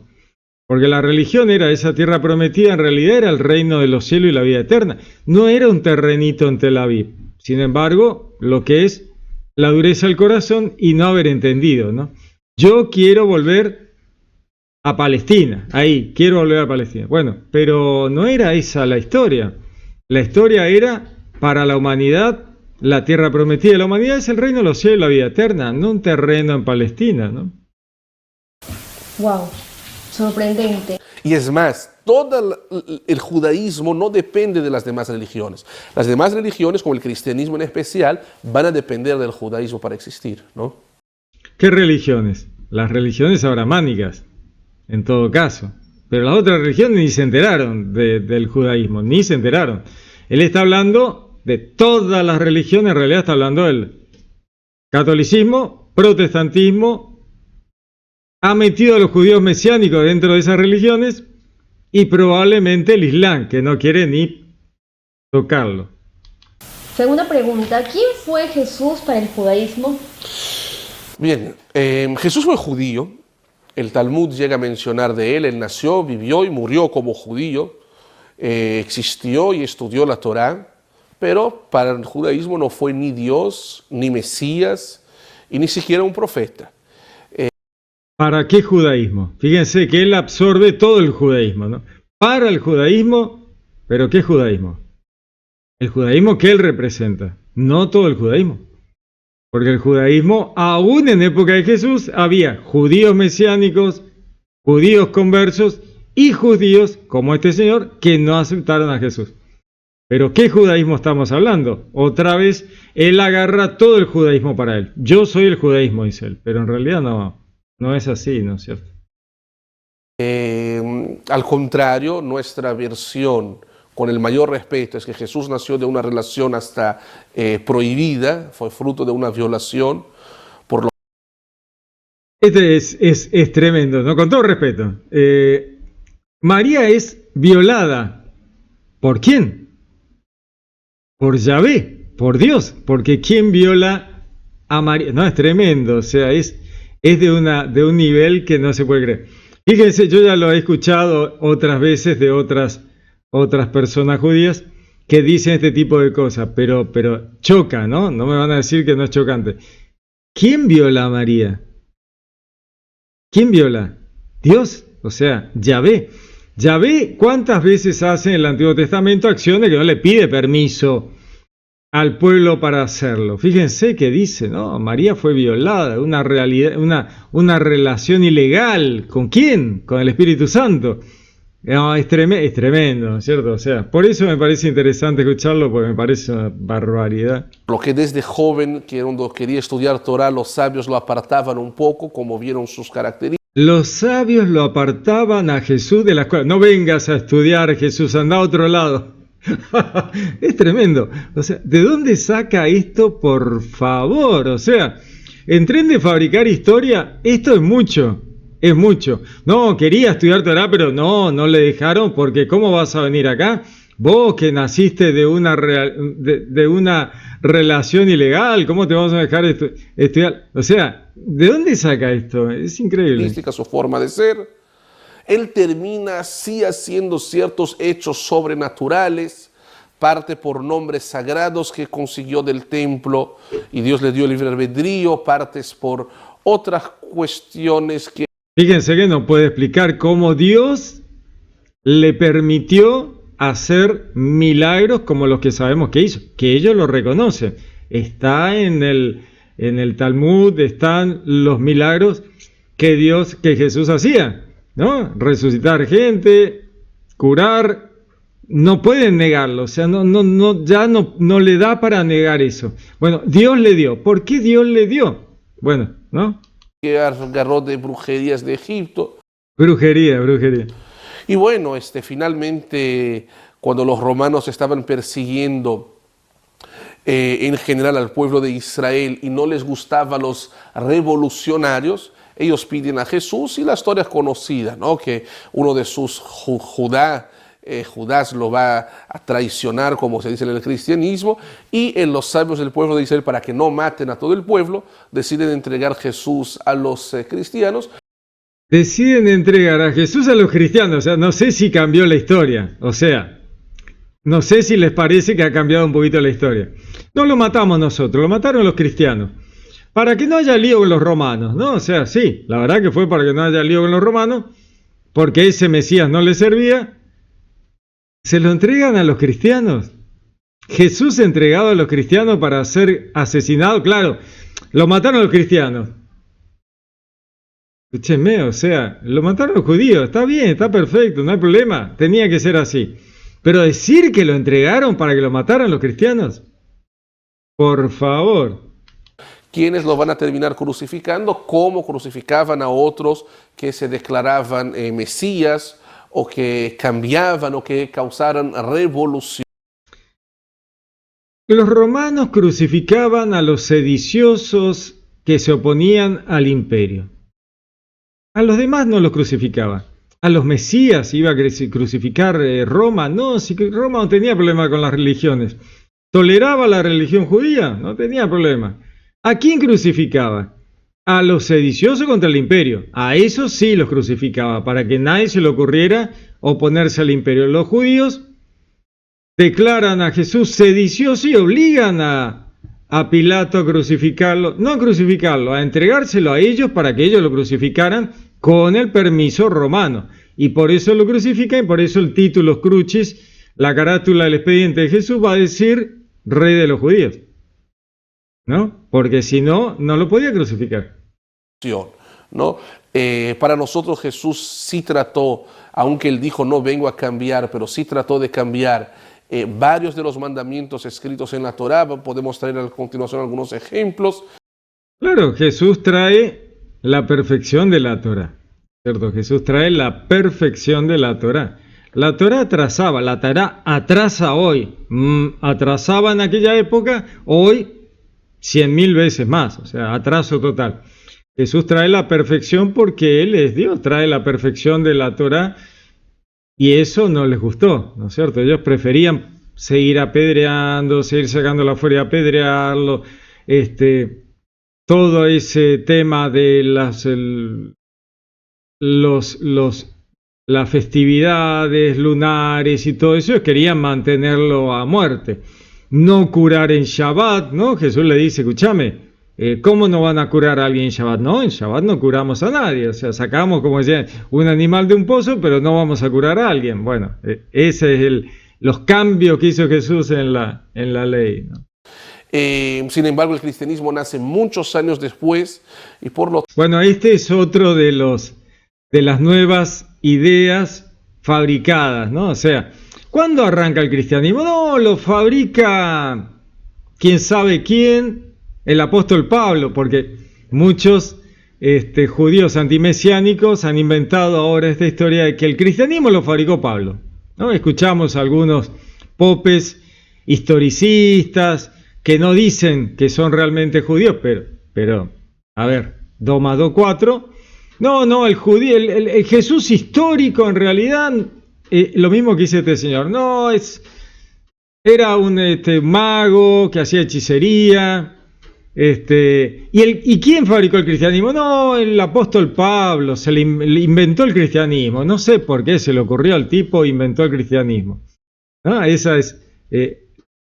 [SPEAKER 1] porque la religión era esa tierra prometida, en realidad era el reino de los cielos y la vida eterna, no era un terrenito en Tel Aviv. Sin embargo, lo que es la dureza del corazón y no haber entendido, ¿no? Yo quiero volver a Palestina, ahí, quiero volver a Palestina. Bueno, pero no era esa la historia. La historia era, para la humanidad, la tierra prometida de la humanidad es el reino de los cielos y la vida eterna, no un terreno en Palestina, ¿no?
[SPEAKER 3] Wow, sorprendente.
[SPEAKER 2] Y es más, todo el judaísmo no depende de las demás religiones. Las demás religiones, como el cristianismo en especial, van a depender del judaísmo para existir, ¿no?
[SPEAKER 1] ¿Qué religiones? Las religiones abrahámicas, en todo caso. pero las otras religiones ni se enteraron del judaísmo, ni se enteraron. Él está hablando de todas las religiones, en realidad está hablando del catolicismo, protestantismo, ha metido a los judíos mesiánicos dentro de esas religiones y probablemente el Islam, que no quiere ni tocarlo.
[SPEAKER 3] Segunda pregunta, ¿quién fue Jesús para el judaísmo?
[SPEAKER 2] Bien, Jesús fue judío. El Talmud llega a mencionar de él nació, vivió y murió como judío, existió y estudió la Torá, pero para el judaísmo no fue ni Dios, ni Mesías, y ni siquiera un profeta.
[SPEAKER 1] ¿Para qué judaísmo? Fíjense que él absorbe todo el judaísmo, ¿no? Para el judaísmo, ¿pero qué judaísmo? El judaísmo que él representa, no todo el judaísmo. Porque el judaísmo, aún en época de Jesús, había judíos mesiánicos, judíos conversos y judíos, como este señor, que no aceptaron a Jesús. Pero ¿qué judaísmo estamos hablando? Otra vez, él agarra todo el judaísmo para él. Yo soy el judaísmo, dice él, pero en realidad no es así, ¿no es cierto?
[SPEAKER 2] Al contrario, nuestra versión, con el mayor respeto, es que Jesús nació de una relación hasta prohibida, fue fruto de una violación.
[SPEAKER 1] Este es tremendo, ¿no? Con todo respeto. María es violada. ¿Por quién? Por Yahvé, por Dios. Porque ¿quién viola a María? No, es tremendo. O sea, es de un nivel que no se puede creer. Fíjense, yo ya lo he escuchado otras veces de otras personas judías que dicen este tipo de cosas, pero choca, ¿no? No me van a decir que no es chocante. ¿Quién viola a María? ¿Quién viola? Dios, o sea, Yahvé. Yahvé, ¿cuántas veces hace en el Antiguo Testamento acciones que no le pide permiso al pueblo para hacerlo? Fíjense que dice, ¿no? María fue violada, una relación ilegal. ¿Con quién? Con el Espíritu Santo. No, es tremendo, ¿no es cierto? O sea, por eso me parece interesante escucharlo, porque me parece una barbaridad.
[SPEAKER 2] Lo que desde joven, cuando quería estudiar Torah, los sabios lo apartaban un poco, como vieron sus características.
[SPEAKER 1] Los sabios lo apartaban a Jesús de la escuela. No vengas a estudiar, Jesús, anda a otro lado. Es tremendo. O sea, ¿de dónde saca esto, por favor? O sea, en tren de fabricar historia, esto es mucho. Es mucho. No, quería estudiar Torah, pero no le dejaron, porque ¿cómo vas a venir acá? Vos que naciste de una relación ilegal, ¿cómo te vamos a dejar estudiar? O sea, ¿de dónde saca esto? Es increíble.
[SPEAKER 2] Su forma de ser. Él termina sí haciendo ciertos hechos sobrenaturales, parte por nombres sagrados que consiguió del templo y Dios le dio libre albedrío, partes por otras cuestiones que...
[SPEAKER 1] Fíjense que no puede explicar cómo Dios le permitió hacer milagros como los que sabemos que hizo, que ellos lo reconocen. Está en el Talmud, están los milagros que Jesús hacía, ¿no? Resucitar gente, curar, no pueden negarlo, o sea, no le da para negar eso. Bueno, Dios le dio. ¿Por qué Dios le dio? Bueno, ¿no?
[SPEAKER 2] Que agarró de brujerías de Egipto.
[SPEAKER 1] Brujería.
[SPEAKER 2] Y bueno, finalmente, cuando los romanos estaban persiguiendo en general al pueblo de Israel y no les gustaban los revolucionarios, ellos piden a Jesús y la historia es conocida, ¿no? Que uno de sus Judas lo va a traicionar, como se dice en el cristianismo, y en los sabios del pueblo de Israel, para que no maten a todo el pueblo, deciden entregar Jesús a los cristianos.
[SPEAKER 1] Deciden entregar a Jesús a los cristianos, o sea, no sé si cambió la historia, o sea, no sé si les parece que ha cambiado un poquito la historia. No lo matamos nosotros, lo mataron los cristianos, para que no haya lío con los romanos, ¿no? O sea, sí, la verdad que fue para que no haya lío con los romanos, porque ese Mesías no les servía. Se lo entregan a los cristianos. Jesús entregado a los cristianos para ser asesinado. Claro, lo mataron los cristianos. Escúchenme, o sea, lo mataron los judíos. Está bien, está perfecto, no hay problema. Tenía que ser así. Pero decir que lo entregaron para que lo mataran los cristianos, por favor.
[SPEAKER 2] Quienes lo van a terminar crucificando, como crucificaban a otros que se declaraban Mesías o que cambiaban o que causaran revolución.
[SPEAKER 1] Los romanos crucificaban a los sediciosos que se oponían al imperio. A los demás no los crucificaban. A los mesías iba a crucificar Roma. No, si Roma no tenía problema con las religiones. ¿Toleraba la religión judía? No tenía problema. ¿A quién crucificaba? A los sediciosos contra el imperio. A esos sí los crucificaba, para que nadie se le ocurriera oponerse al imperio. Los judíos declaran a Jesús sedicioso y obligan a Pilato a crucificarlo, no a crucificarlo, a entregárselo a ellos para que ellos lo crucificaran con el permiso romano. Y por eso lo crucifican, y por eso el título Crucis, la carátula del expediente de Jesús, va a decir Rey de los Judíos, ¿no? Porque si no, no lo podía crucificar.
[SPEAKER 2] ¿No? Para nosotros Jesús sí trató, aunque él dijo no vengo a cambiar, pero sí trató de cambiar varios de los mandamientos escritos en la Torá. Podemos traer a continuación algunos ejemplos.
[SPEAKER 1] Claro, Jesús trae la perfección de la Torá, ¿cierto? Jesús trae la perfección de la Torá. La Torá atrasaba, la Torá atrasa hoy, atrasaba en aquella época, hoy 100.000 veces más, o sea, atraso total. Jesús trae la perfección porque Él es Dios, trae la perfección de la Torá, y eso no les gustó, ¿no es cierto? Ellos preferían seguir apedreando, seguir sacándolo afuera y apedrearlo, todo ese tema de las festividades lunares y todo eso, querían mantenerlo a muerte. No curar en Shabbat, ¿no? Jesús le dice, escúchame, ¿cómo no van a curar a alguien en Shabbat? No, en Shabbat no curamos a nadie, o sea, sacamos, como decía, un animal de un pozo, pero no vamos a curar a alguien. Bueno, ese es los cambios que hizo Jesús en la ley, ¿no?
[SPEAKER 2] Sin embargo, el cristianismo nace muchos años después y por lo...
[SPEAKER 1] Bueno, este es otro de las nuevas ideas fabricadas, ¿no? O sea, ¿cuándo arranca el cristianismo? No, lo fabrica quién sabe quién, el apóstol Pablo, porque muchos judíos antimesiánicos han inventado ahora esta historia de que el cristianismo lo fabricó Pablo, ¿no? Escuchamos a algunos popes historicistas que no dicen que son realmente judíos, pero a ver, 2 más 2, 4. No, el judío, el Jesús histórico en realidad, lo mismo que dice este señor, no, era un mago que hacía hechicería, ¿y quién fabricó el cristianismo? No, el apóstol Pablo, se le inventó el cristianismo, no sé por qué se le ocurrió al tipo, inventó el cristianismo, ¿no? Esa es...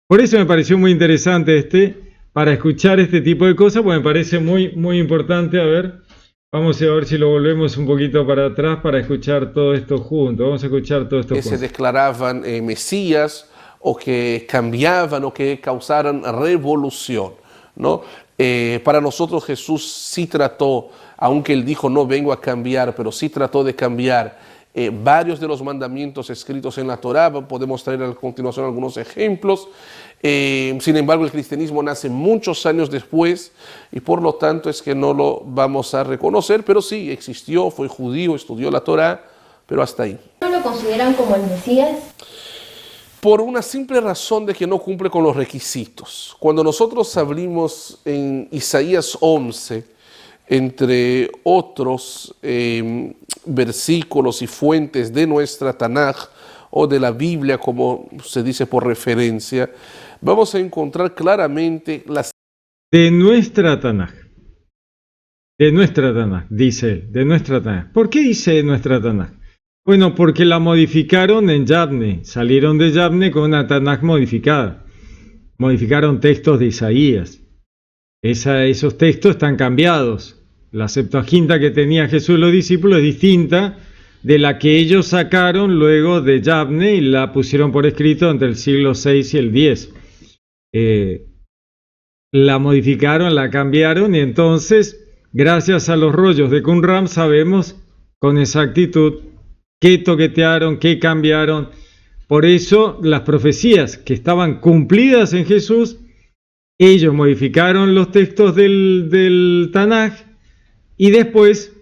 [SPEAKER 1] Por eso me pareció muy interesante para escuchar este tipo de cosas, porque me parece muy, muy importante. A ver, vamos a ver si lo volvemos un poquito para atrás para escuchar todo esto junto. Vamos a escuchar todo esto junto.
[SPEAKER 2] Que se declaraban mesías o que cambiaban o que causaran revolución, ¿no? Para nosotros Jesús sí trató, aunque él dijo no vengo a cambiar, pero sí trató de cambiar varios de los mandamientos escritos en la Torá. Podemos traer a continuación algunos ejemplos. Sin embargo, el cristianismo nace muchos años después y por lo tanto es que no lo vamos a reconocer, pero sí existió, fue judío, estudió la Torá, pero hasta ahí.
[SPEAKER 3] ¿No lo consideran como el Mesías?
[SPEAKER 2] Por una simple razón de que no cumple con los requisitos. Cuando nosotros abrimos en Isaías 11, entre otros versículos y fuentes de nuestra Tanaj o de la Biblia, como se dice por referencia, vamos a encontrar claramente las...
[SPEAKER 1] De nuestra Tanaj, dice él, de nuestra Tanaj. ¿Por qué dice de nuestra Tanaj? Bueno, porque la modificaron en Yavne, salieron de Yavne con una Tanaj modificada, modificaron textos de Isaías. Esos textos están cambiados. La Septuaginta que tenía Jesús y los discípulos es distinta de la que ellos sacaron luego de Yavne y la pusieron por escrito entre el siglo VI y el X. La modificaron, la cambiaron y entonces, gracias a los rollos de Qumran, sabemos con exactitud qué toquetearon, qué cambiaron. Por eso las profecías que estaban cumplidas en Jesús, ellos modificaron los textos del Tanaj y después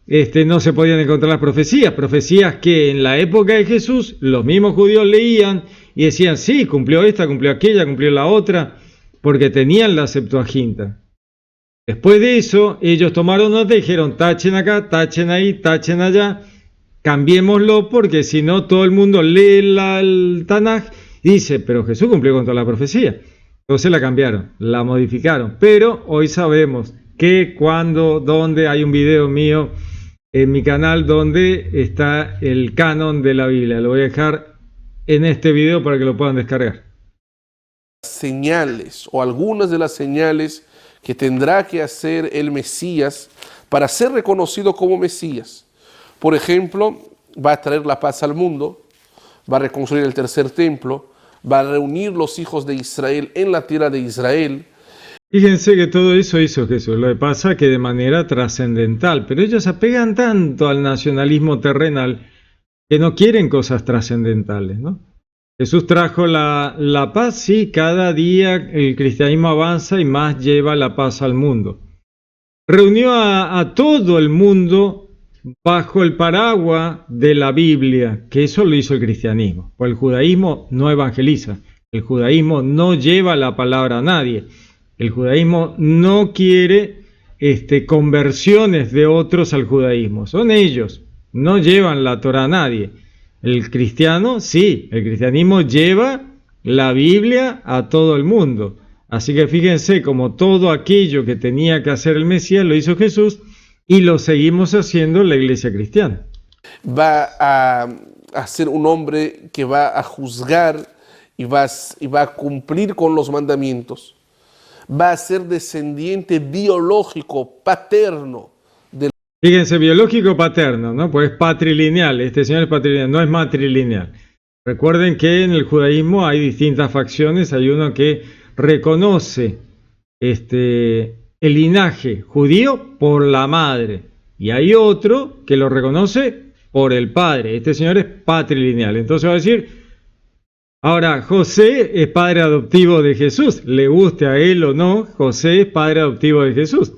[SPEAKER 1] no se podían encontrar las profecías, profecías que en la época de Jesús los mismos judíos leían y decían, sí, cumplió esta, cumplió aquella, cumplió la otra, porque tenían la Septuaginta. Después de eso, ellos tomaron nota y dijeron, tachen acá, tachen ahí, tachen allá, cambiémoslo porque si no todo el mundo lee el Tanaj y dice, pero Jesús cumplió con toda la profecía. Entonces la cambiaron, la modificaron, pero hoy sabemos que cuando, dónde hay un video mío en mi canal donde está el canon de la Biblia. Lo voy a dejar en este video para que lo puedan descargar.
[SPEAKER 2] Señales o algunas de las señales que tendrá que hacer el Mesías para ser reconocido como Mesías. Por ejemplo, va a traer la paz al mundo, va a reconstruir el tercer templo, va a reunir los hijos de Israel en la tierra de Israel.
[SPEAKER 1] Fíjense que todo eso hizo Jesús, lo que pasa que de manera trascendental, pero ellos se apegan tanto al nacionalismo terrenal que no quieren cosas trascendentales, ¿no? Jesús trajo la paz, sí, cada día el cristianismo avanza y más lleva la paz al mundo. Reunió a todo el mundo bajo el paraguas de la Biblia, que eso lo hizo el cristianismo. Pues el judaísmo no evangeliza, el judaísmo no lleva la palabra a nadie, el judaísmo no quiere conversiones de otros al judaísmo, son ellos, no llevan la Torá a nadie. El cristiano, sí, el cristianismo lleva la Biblia a todo el mundo. Así que fíjense como todo aquello que tenía que hacer el Mesías lo hizo Jesús y lo seguimos haciendo en la iglesia cristiana.
[SPEAKER 2] Va a ser un hombre que va a juzgar y va a cumplir con los mandamientos. Va a ser descendiente biológico, paterno.
[SPEAKER 1] Fíjense, biológico paterno, ¿no? Pues es patrilineal, este señor es patrilineal, no es matrilineal. Recuerden que en el judaísmo hay distintas facciones, hay uno que reconoce el linaje judío por la madre y hay otro que lo reconoce por el padre. Este señor es patrilineal, entonces va a decir, ahora José es padre adoptivo de Jesús, le guste a él o no, José es padre adoptivo de Jesús.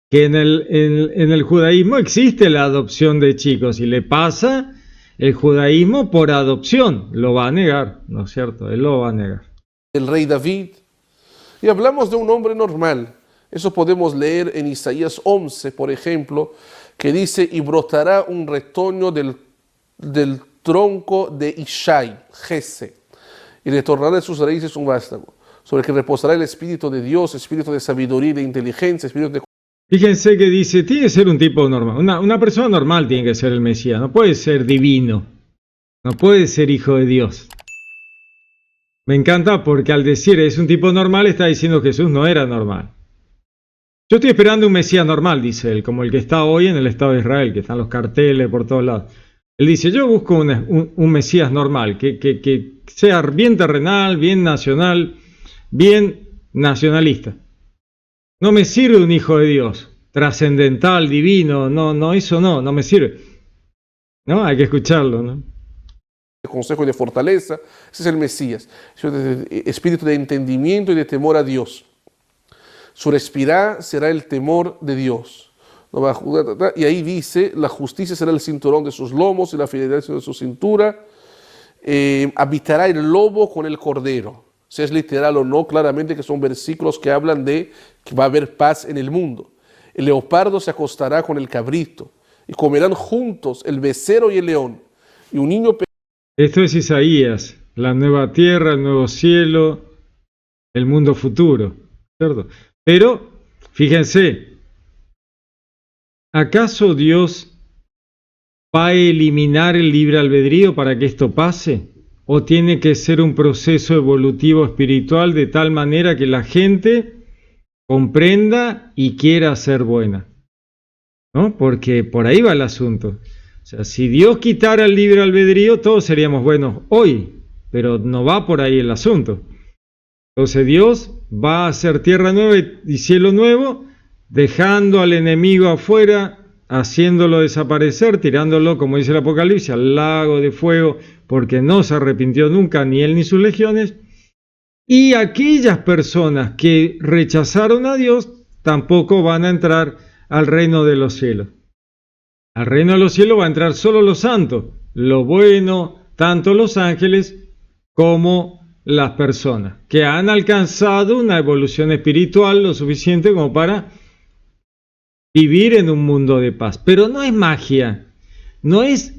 [SPEAKER 1] Que en el judaísmo existe la adopción de chicos y le pasa el judaísmo por adopción, lo va a negar, ¿no es cierto? Él lo va a negar.
[SPEAKER 2] El rey David, y hablamos de un hombre normal, eso podemos leer en Isaías 11, por ejemplo, que dice, y brotará un retoño del tronco de Ishai, Jese, y retornará de sus raíces un vástago, sobre el que reposará el Espíritu de Dios, Espíritu de sabiduría y de inteligencia, Espíritu de...
[SPEAKER 1] Fíjense que dice, tiene que ser un tipo normal, una persona normal tiene que ser el Mesías, no puede ser divino, no puede ser hijo de Dios. Me encanta porque al decir es un tipo normal está diciendo que Jesús no era normal. Yo estoy esperando un Mesías normal, dice él, como el que está hoy en el Estado de Israel, que están los carteles por todos lados. Él dice, yo busco un Mesías normal, que sea bien terrenal, bien nacional, bien nacionalista. No me sirve un hijo de Dios, trascendental, divino, no, eso no me sirve. ¿No? Hay que escucharlo, ¿no?
[SPEAKER 2] De consejo y de fortaleza, ese es el Mesías, espíritu de entendimiento y de temor a Dios. Su respirar será el temor de Dios. Y ahí dice, la justicia será el cinturón de sus lomos y la fidelidad de su cintura. Habitará el lobo con el cordero. Si es literal o no, claramente que son versículos que hablan de que va a haber paz en el mundo. El leopardo se acostará con el cabrito y comerán juntos el becerro y el león. Y un niño...
[SPEAKER 1] Esto es Isaías, la nueva tierra, el nuevo cielo, el mundo futuro, ¿cierto? Pero, fíjense, ¿acaso Dios va a eliminar el libre albedrío para que esto pase? ¿O tiene que ser un proceso evolutivo espiritual de tal manera que la gente comprenda y quiera ser buena? ¿No? Porque por ahí va el asunto. O sea, si Dios quitara el libre albedrío, todos seríamos buenos hoy, pero no va por ahí el asunto. Entonces Dios va a hacer tierra nueva y cielo nuevo, dejando al enemigo afuera, haciéndolo desaparecer, tirándolo, como dice el Apocalipsis, al lago de fuego, porque no se arrepintió nunca, ni él ni sus legiones. Y aquellas personas que rechazaron a Dios tampoco van a entrar al reino de los cielos. Al reino de los cielos va a entrar solo los santos, lo bueno, tanto los ángeles como las personas, que han alcanzado una evolución espiritual lo suficiente como para vivir en un mundo de paz. Pero no es magia, no es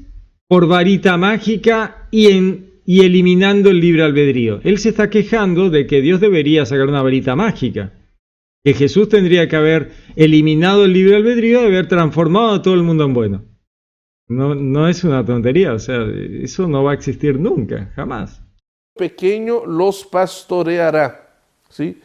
[SPEAKER 1] por varita mágica y eliminando el libre albedrío. Él se está quejando de que Dios debería sacar una varita mágica, que Jesús tendría que haber eliminado el libre albedrío y haber transformado a todo el mundo en bueno. No es una tontería, o sea, eso no va a existir nunca, jamás.
[SPEAKER 2] Pequeño los pastoreará, ¿sí?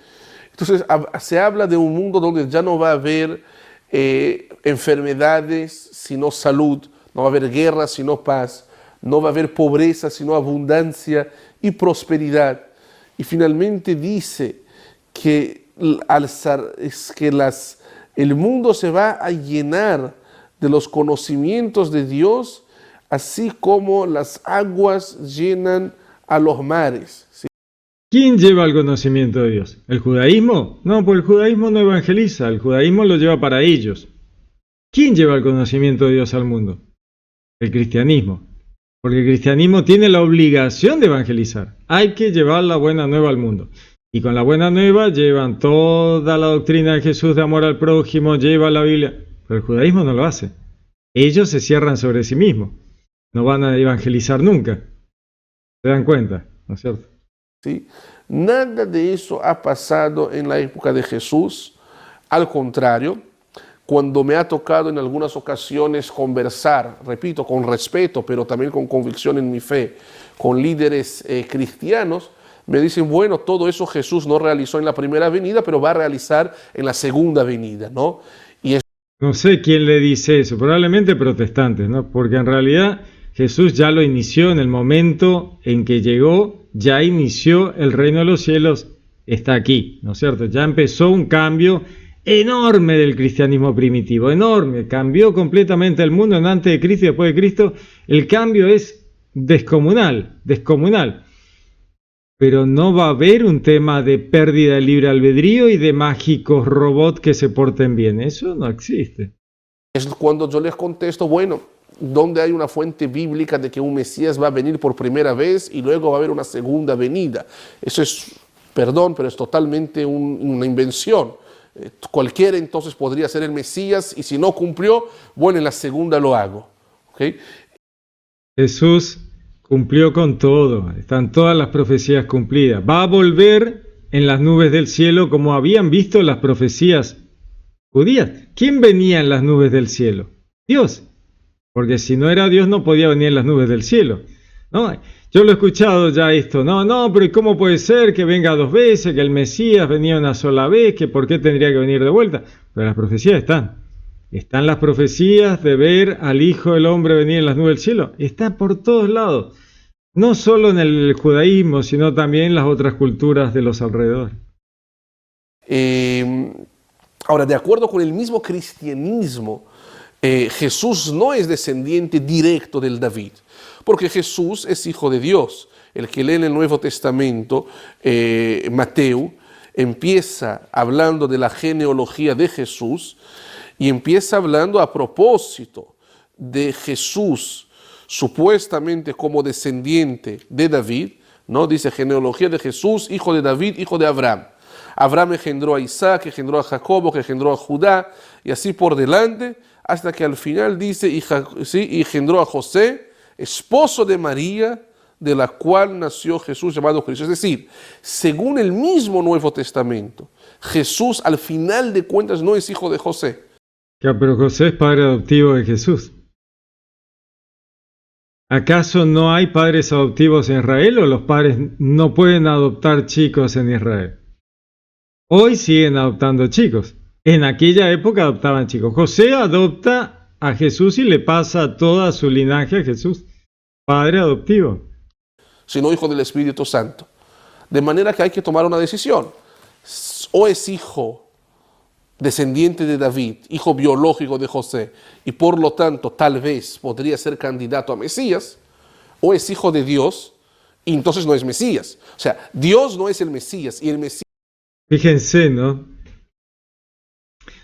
[SPEAKER 2] Entonces se habla de un mundo donde ya no va a haber enfermedades sino salud, no va a haber guerra sino paz, no va a haber pobreza sino abundancia y prosperidad. Y finalmente dice que el mundo se va a llenar de los conocimientos de Dios, así como las aguas llenan a los mares, ¿sí?
[SPEAKER 1] ¿Quién lleva el conocimiento de Dios? ¿El judaísmo? No, pues el judaísmo no evangeliza, el judaísmo lo lleva para ellos. ¿Quién lleva el conocimiento de Dios al mundo? El cristianismo. Porque el cristianismo tiene la obligación de evangelizar. Hay que llevar la buena nueva al mundo. Y con la buena nueva llevan toda la doctrina de Jesús de amor al prójimo, lleva la Biblia. Pero el judaísmo no lo hace. Ellos se cierran sobre sí mismos. No van a evangelizar nunca. ¿Se dan cuenta? ¿No es cierto?
[SPEAKER 2] ¿Sí? Nada de eso ha pasado en la época de Jesús. Al contrario, cuando me ha tocado en algunas ocasiones conversar, repito, con respeto, pero también con convicción en mi fe, con líderes cristianos, me dicen, bueno, todo eso Jesús no realizó en la primera venida, pero va a realizar en la segunda venida, ¿no?
[SPEAKER 1] No sé quién le dice eso, probablemente protestantes, ¿no? Porque en realidad Jesús ya lo inició en el momento en que llegó, ya inició el reino de los cielos, está aquí, ¿no es cierto? Ya empezó un cambio enorme del cristianismo primitivo, enorme, cambió completamente el mundo en antes de Cristo y después de Cristo, el cambio es descomunal, descomunal. Pero no va a haber un tema de pérdida de libre albedrío y de mágicos robots que se porten bien. Eso no existe.
[SPEAKER 2] Es cuando yo les contesto, bueno, ¿dónde hay una fuente bíblica de que un Mesías va a venir por primera vez y luego va a haber una segunda venida? Eso es, perdón, pero es totalmente una invención. Cualquiera entonces podría ser el Mesías y si no cumplió, bueno, en la segunda lo hago. ¿Okay?
[SPEAKER 1] Jesús cumplió con todo, están todas las profecías cumplidas. Va a volver en las nubes del cielo como habían visto las profecías judías. ¿Quién venía en las nubes del cielo? Dios. Porque si no era Dios no podía venir en las nubes del cielo. ¿No? Yo lo he escuchado ya esto. No, pero ¿cómo puede ser que venga dos veces, que el Mesías venía una sola vez, que por qué tendría que venir de vuelta? Pero las profecías están. Están las profecías de ver al Hijo del Hombre venir en las nubes del cielo. Está por todos lados. No solo en el judaísmo, sino también en las otras culturas de los alrededores.
[SPEAKER 2] Ahora, de acuerdo con el mismo cristianismo, Jesús no es descendiente directo del David, porque Jesús es hijo de Dios. El que lee en el Nuevo Testamento, Mateo, empieza hablando de la genealogía de Jesús y empieza hablando a propósito de Jesús, supuestamente como descendiente de David, ¿no? Dice genealogía de Jesús, hijo de David, hijo de Abraham. Abraham engendró a Isaac, engendró a Jacobo, que engendró a Judá, y así por delante, hasta que al final dice, y engendró a José, esposo de María, de la cual nació Jesús llamado Cristo. Es decir, según el mismo Nuevo Testamento, Jesús al final de cuentas no es hijo de José.
[SPEAKER 1] Ya, pero José es padre adoptivo de Jesús. ¿Acaso no hay padres adoptivos en Israel o los padres no pueden adoptar chicos en Israel? Hoy siguen adoptando chicos. En aquella época adoptaban chicos. José adopta a Jesús y le pasa toda su linaje a Jesús. Padre adoptivo.
[SPEAKER 2] Sino hijo del Espíritu Santo. De manera que hay que tomar una decisión. O es hijo descendiente de David, hijo biológico de José, y por lo tanto tal vez podría ser candidato a Mesías, o es hijo de Dios, y entonces no es Mesías. O sea, Dios no es el Mesías, y el Mesías...
[SPEAKER 1] Fíjense, ¿no?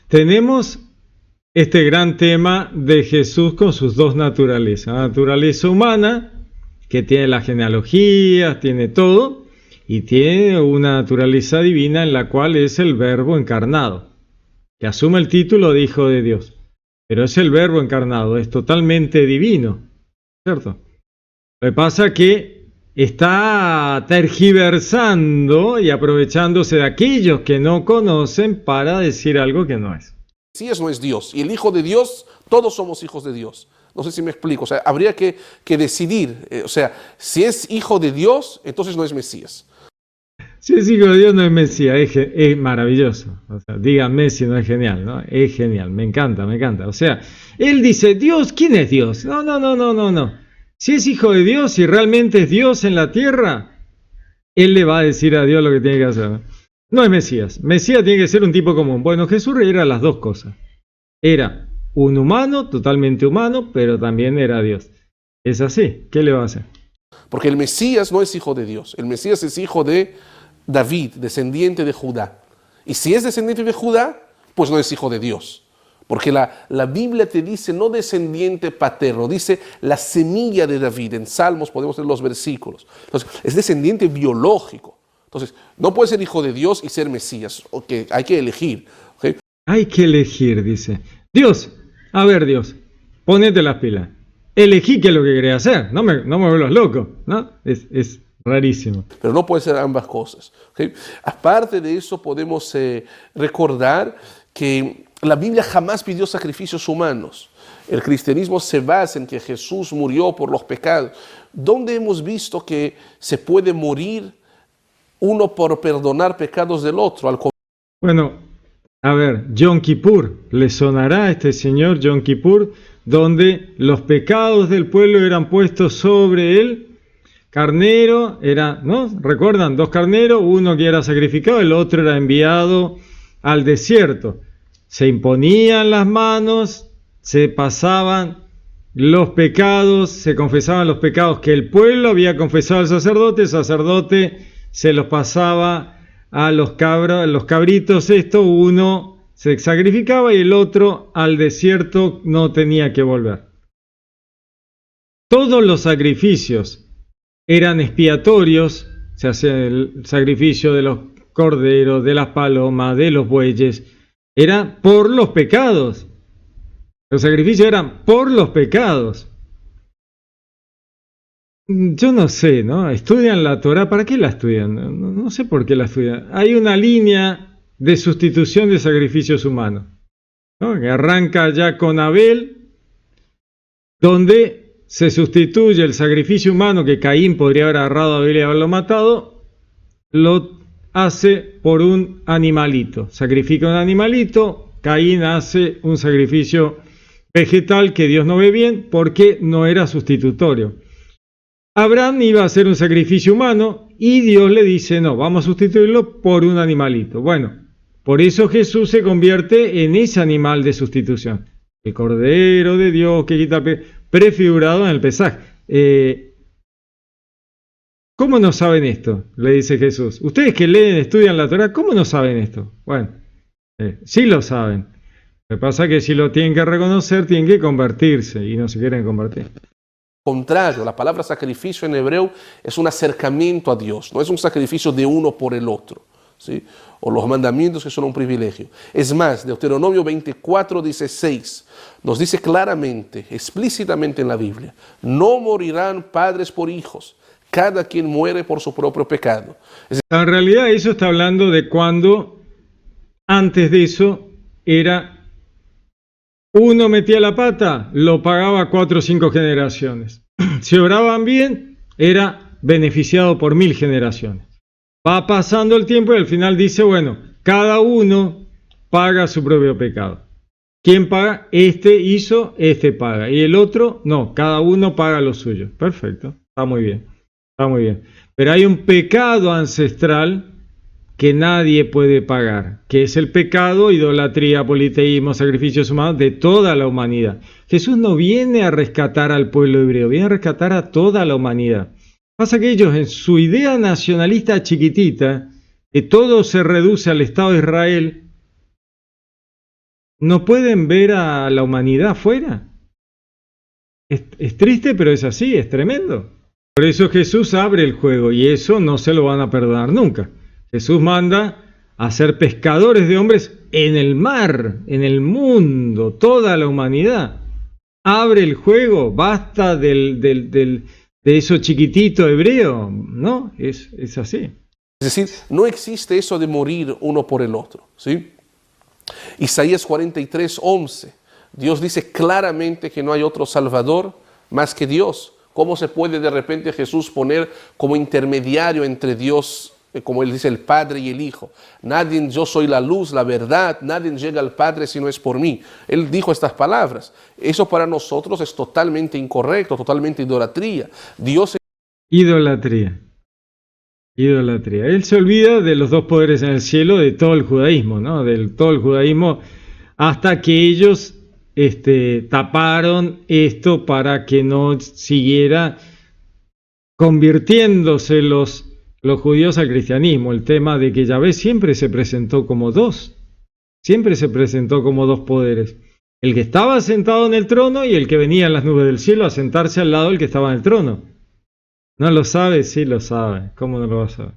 [SPEAKER 1] Tenemos este gran tema de Jesús con sus dos naturalezas. La naturaleza humana, que tiene las genealogías, tiene todo, y tiene una naturaleza divina en la cual es el Verbo encarnado, que asume el título de Hijo de Dios. Pero es el Verbo encarnado, es totalmente divino, ¿cierto? Lo que pasa es que está tergiversando y aprovechándose de aquellos que no conocen para decir algo que no es.
[SPEAKER 2] Mesías no es Dios, y el Hijo de Dios, todos somos hijos de Dios. No sé si me explico, o sea, habría que decidir, o sea, si es Hijo de Dios, entonces no es Mesías.
[SPEAKER 1] Si es Hijo de Dios no es Mesías, es maravilloso. O sea, díganme si no es genial, ¿no? Es genial, me encanta, me encanta. O sea, él dice, Dios, ¿quién es Dios? No. Si es Hijo de Dios y realmente es Dios en la tierra, él le va a decir a Dios lo que tiene que hacer, ¿no? No es Mesías. Mesías tiene que ser un tipo común. Bueno, Jesús era las dos cosas. Era un humano, totalmente humano, pero también era Dios. Es así, ¿qué le va a hacer?
[SPEAKER 2] Porque el Mesías no es hijo de Dios, el Mesías es hijo de David, descendiente de Judá. Y si es descendiente de Judá, pues no es hijo de Dios. Porque la Biblia te dice no descendiente paterno, dice la semilla de David. En Salmos podemos leer los versículos. Entonces, es descendiente biológico. Entonces, no puede ser hijo de Dios y ser Mesías. Okay, hay que elegir. ¿Okay?
[SPEAKER 1] Hay que elegir, dice. Dios, a ver Dios, ponete las pilas. Elegí qué es lo que quería hacer. No me vuelvas loco, ¿no? Es rarísimo.
[SPEAKER 2] Pero no puede ser ambas cosas. ¿Okay? Aparte de eso, podemos recordar que la Biblia jamás pidió sacrificios humanos. El cristianismo se basa en que Jesús murió por los pecados. ¿Dónde hemos visto que se puede morir uno por perdonar pecados del otro?
[SPEAKER 1] Bueno, a ver, Yom Kippur, ¿le sonará a este señor Yom Kippur? Donde los pecados del pueblo eran puestos sobre él. Carnero era, ¿no? ¿Recuerdan? 2 carneros, uno que era sacrificado, el otro era enviado al desierto. Se imponían las manos, se pasaban los pecados, se confesaban los pecados que el pueblo había confesado al sacerdote, el sacerdote se los pasaba a los cabritos, uno se sacrificaba y el otro al desierto no tenía que volver. Todos los sacrificios eran expiatorios, se hacía el sacrificio de los corderos, de las palomas, de los bueyes, era por los pecados. Los sacrificios eran por los pecados. Yo no sé, ¿no? Estudian la Torá, ¿para qué la estudian? No sé por qué la estudian. Hay una línea de sustitución de sacrificios humanos, ¿no? Que arranca ya con Abel, donde se sustituye el sacrificio humano que Caín podría haber agarrado a Abel y haberlo matado, lo hace por un animalito. Sacrifica un animalito, Caín hace un sacrificio vegetal que Dios no ve bien porque no era sustitutorio. Abraham iba a hacer un sacrificio humano y Dios le dice, no, vamos a sustituirlo por un animalito. Bueno, por eso Jesús se convierte en ese animal de sustitución. El Cordero de Dios que quita el pecado, prefigurado en el Pesaj. ¿Cómo no saben esto? Le dice Jesús. Ustedes que leen, estudian la Torá, ¿cómo no saben esto? Bueno, sí lo saben. Lo que pasa es que si lo tienen que reconocer, tienen que convertirse y no se quieren convertir.
[SPEAKER 2] Contrario, la palabra sacrificio en hebreo es un acercamiento a Dios, no es un sacrificio de uno por el otro, ¿sí? O los mandamientos que son un privilegio. Es más, Deuteronomio 24:16 nos dice claramente, explícitamente en la Biblia, no morirán padres por hijos, cada quien muere por su propio pecado.
[SPEAKER 1] En realidad eso está hablando de cuando antes de eso era uno metía la pata, lo pagaba 4 o 5 generaciones. Si obraban bien, era beneficiado por 1000 generaciones. Va pasando el tiempo y al final dice, bueno, cada uno paga su propio pecado. ¿Quién paga? Este hizo, este paga. Y el otro, no, cada uno paga lo suyo. Perfecto, está muy bien, está muy bien. Pero hay un pecado ancestral que nadie puede pagar, que es el pecado, idolatría, politeísmo, sacrificios humanos de toda la humanidad. Jesús no viene a rescatar al pueblo hebreo, viene a rescatar a toda la humanidad. Pasa que ellos en su idea nacionalista chiquitita, que todo se reduce al Estado de Israel, no pueden ver a la humanidad afuera. Es triste, pero es así, es tremendo. Por eso Jesús abre el juego y eso no se lo van a perdonar nunca. Jesús manda a ser pescadores de hombres en el mar, en el mundo, toda la humanidad. Abre el juego, basta de eso chiquitito hebreo, ¿no? Es así.
[SPEAKER 2] Es decir, no existe eso de morir uno por el otro, ¿sí? Isaías 43:11, Dios dice claramente que no hay otro Salvador más que Dios. ¿Cómo se puede de repente Jesús poner como intermediario entre Dios, como él dice, el Padre y el Hijo? Yo soy la luz, la verdad, nadie llega al Padre si no es por mí. Él dijo estas palabras. Eso para nosotros es totalmente incorrecto, totalmente idolatría.
[SPEAKER 1] Idolatría. Él se olvida de los dos poderes en el cielo, de todo el judaísmo, ¿no? De todo el judaísmo, hasta que ellos taparon esto para que no siguiera convirtiéndose los judíos al cristianismo. El tema de que Yahvé siempre se presentó como dos poderes. El que estaba sentado en el trono y el que venía en las nubes del cielo a sentarse al lado del que estaba en el trono. ¿No lo sabe? Sí lo sabe. ¿Cómo no lo va a saber?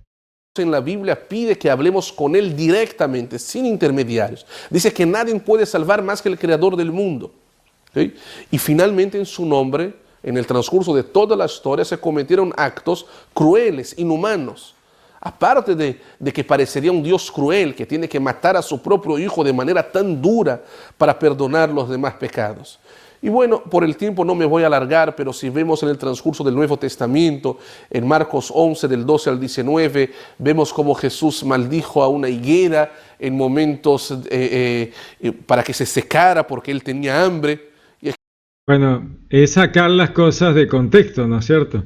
[SPEAKER 2] En la Biblia pide que hablemos con Él directamente, sin intermediarios. Dice que nadie puede salvar más que el Creador del mundo. ¿Sí? Y finalmente en su nombre, en el transcurso de toda la historia, se cometieron actos crueles, inhumanos. Aparte de que parecería un Dios cruel que tiene que matar a su propio hijo de manera tan dura para perdonar los demás pecados. Y bueno, por el tiempo no me voy a alargar, pero si vemos en el transcurso del Nuevo Testamento, en Marcos 11, del 12 al 19, vemos cómo Jesús maldijo a una higuera en momentos para que se secara porque él tenía hambre.
[SPEAKER 1] Bueno, es sacar las cosas de contexto, ¿no es cierto?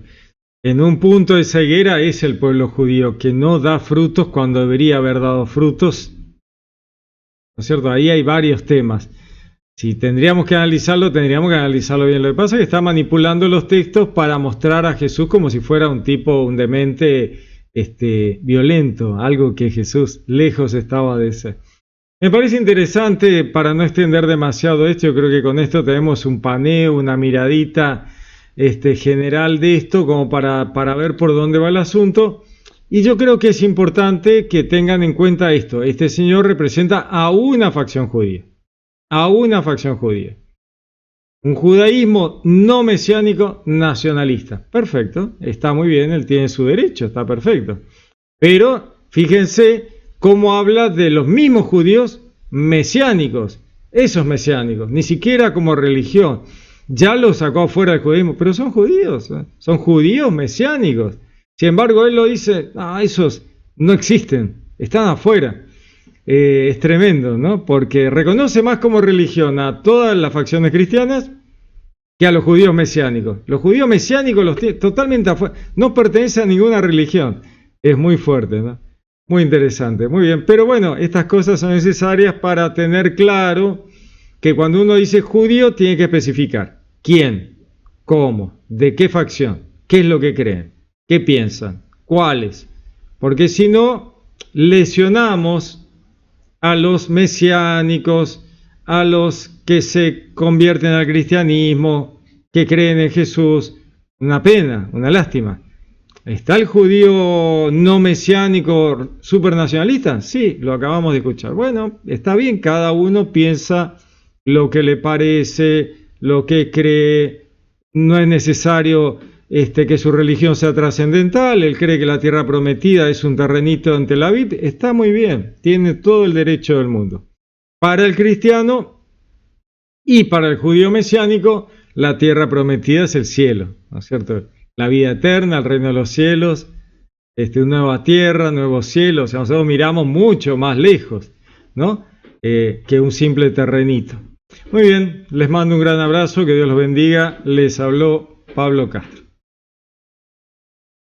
[SPEAKER 1] En un punto esa higuera es el pueblo judío, que no da frutos cuando debería haber dado frutos, ¿no es cierto? Ahí hay varios temas. Si tendríamos que analizarlo bien. Lo que pasa es que está manipulando los textos para mostrar a Jesús como si fuera un tipo, un demente violento, algo que Jesús lejos estaba de ser. Me parece interesante, para no extender demasiado esto, yo creo que con esto tenemos un paneo, una miradita general de esto, como para ver por dónde va el asunto. Y yo creo que es importante que tengan en cuenta esto. Este señor representa a una facción judía. Un judaísmo no mesiánico nacionalista. Perfecto, está muy bien, él tiene su derecho, está perfecto. Pero fíjense cómo habla de los mismos judíos mesiánicos, esos mesiánicos, ni siquiera como religión. Ya los sacó fuera del judaísmo, pero son judíos mesiánicos. Sin embargo, él lo dice, esos no existen, están afuera. Es tremendo, ¿no? Porque reconoce más como religión a todas las facciones cristianas que a los judíos mesiánicos. Los judíos mesiánicos los tiene totalmente afuera, no pertenecen a ninguna religión. Es muy fuerte, ¿no? Muy interesante, muy bien. Pero bueno, estas cosas son necesarias para tener claro que cuando uno dice judío tiene que especificar quién, cómo, de qué facción, qué es lo que creen, qué piensan, cuáles. Porque si no, lesionamos a los mesiánicos, a los que se convierten al cristianismo, que creen en Jesús. Una pena, una lástima. ¿Está el judío no mesiánico supernacionalista? Sí, lo acabamos de escuchar. Bueno, está bien, cada uno piensa lo que le parece, lo que cree. No es necesario que su religión sea trascendental. Él cree que la tierra prometida es un terrenito en Tel Aviv. Está muy bien, tiene todo el derecho del mundo. Para el cristiano y para el judío mesiánico, la tierra prometida es el cielo, ¿no es cierto? La vida eterna, el reino de los cielos, una nueva tierra, nuevos cielos. O sea, nosotros miramos mucho más lejos, ¿no? Que un simple terrenito. Muy bien, les mando un gran abrazo, que Dios los bendiga. Les habló Pablo Castro.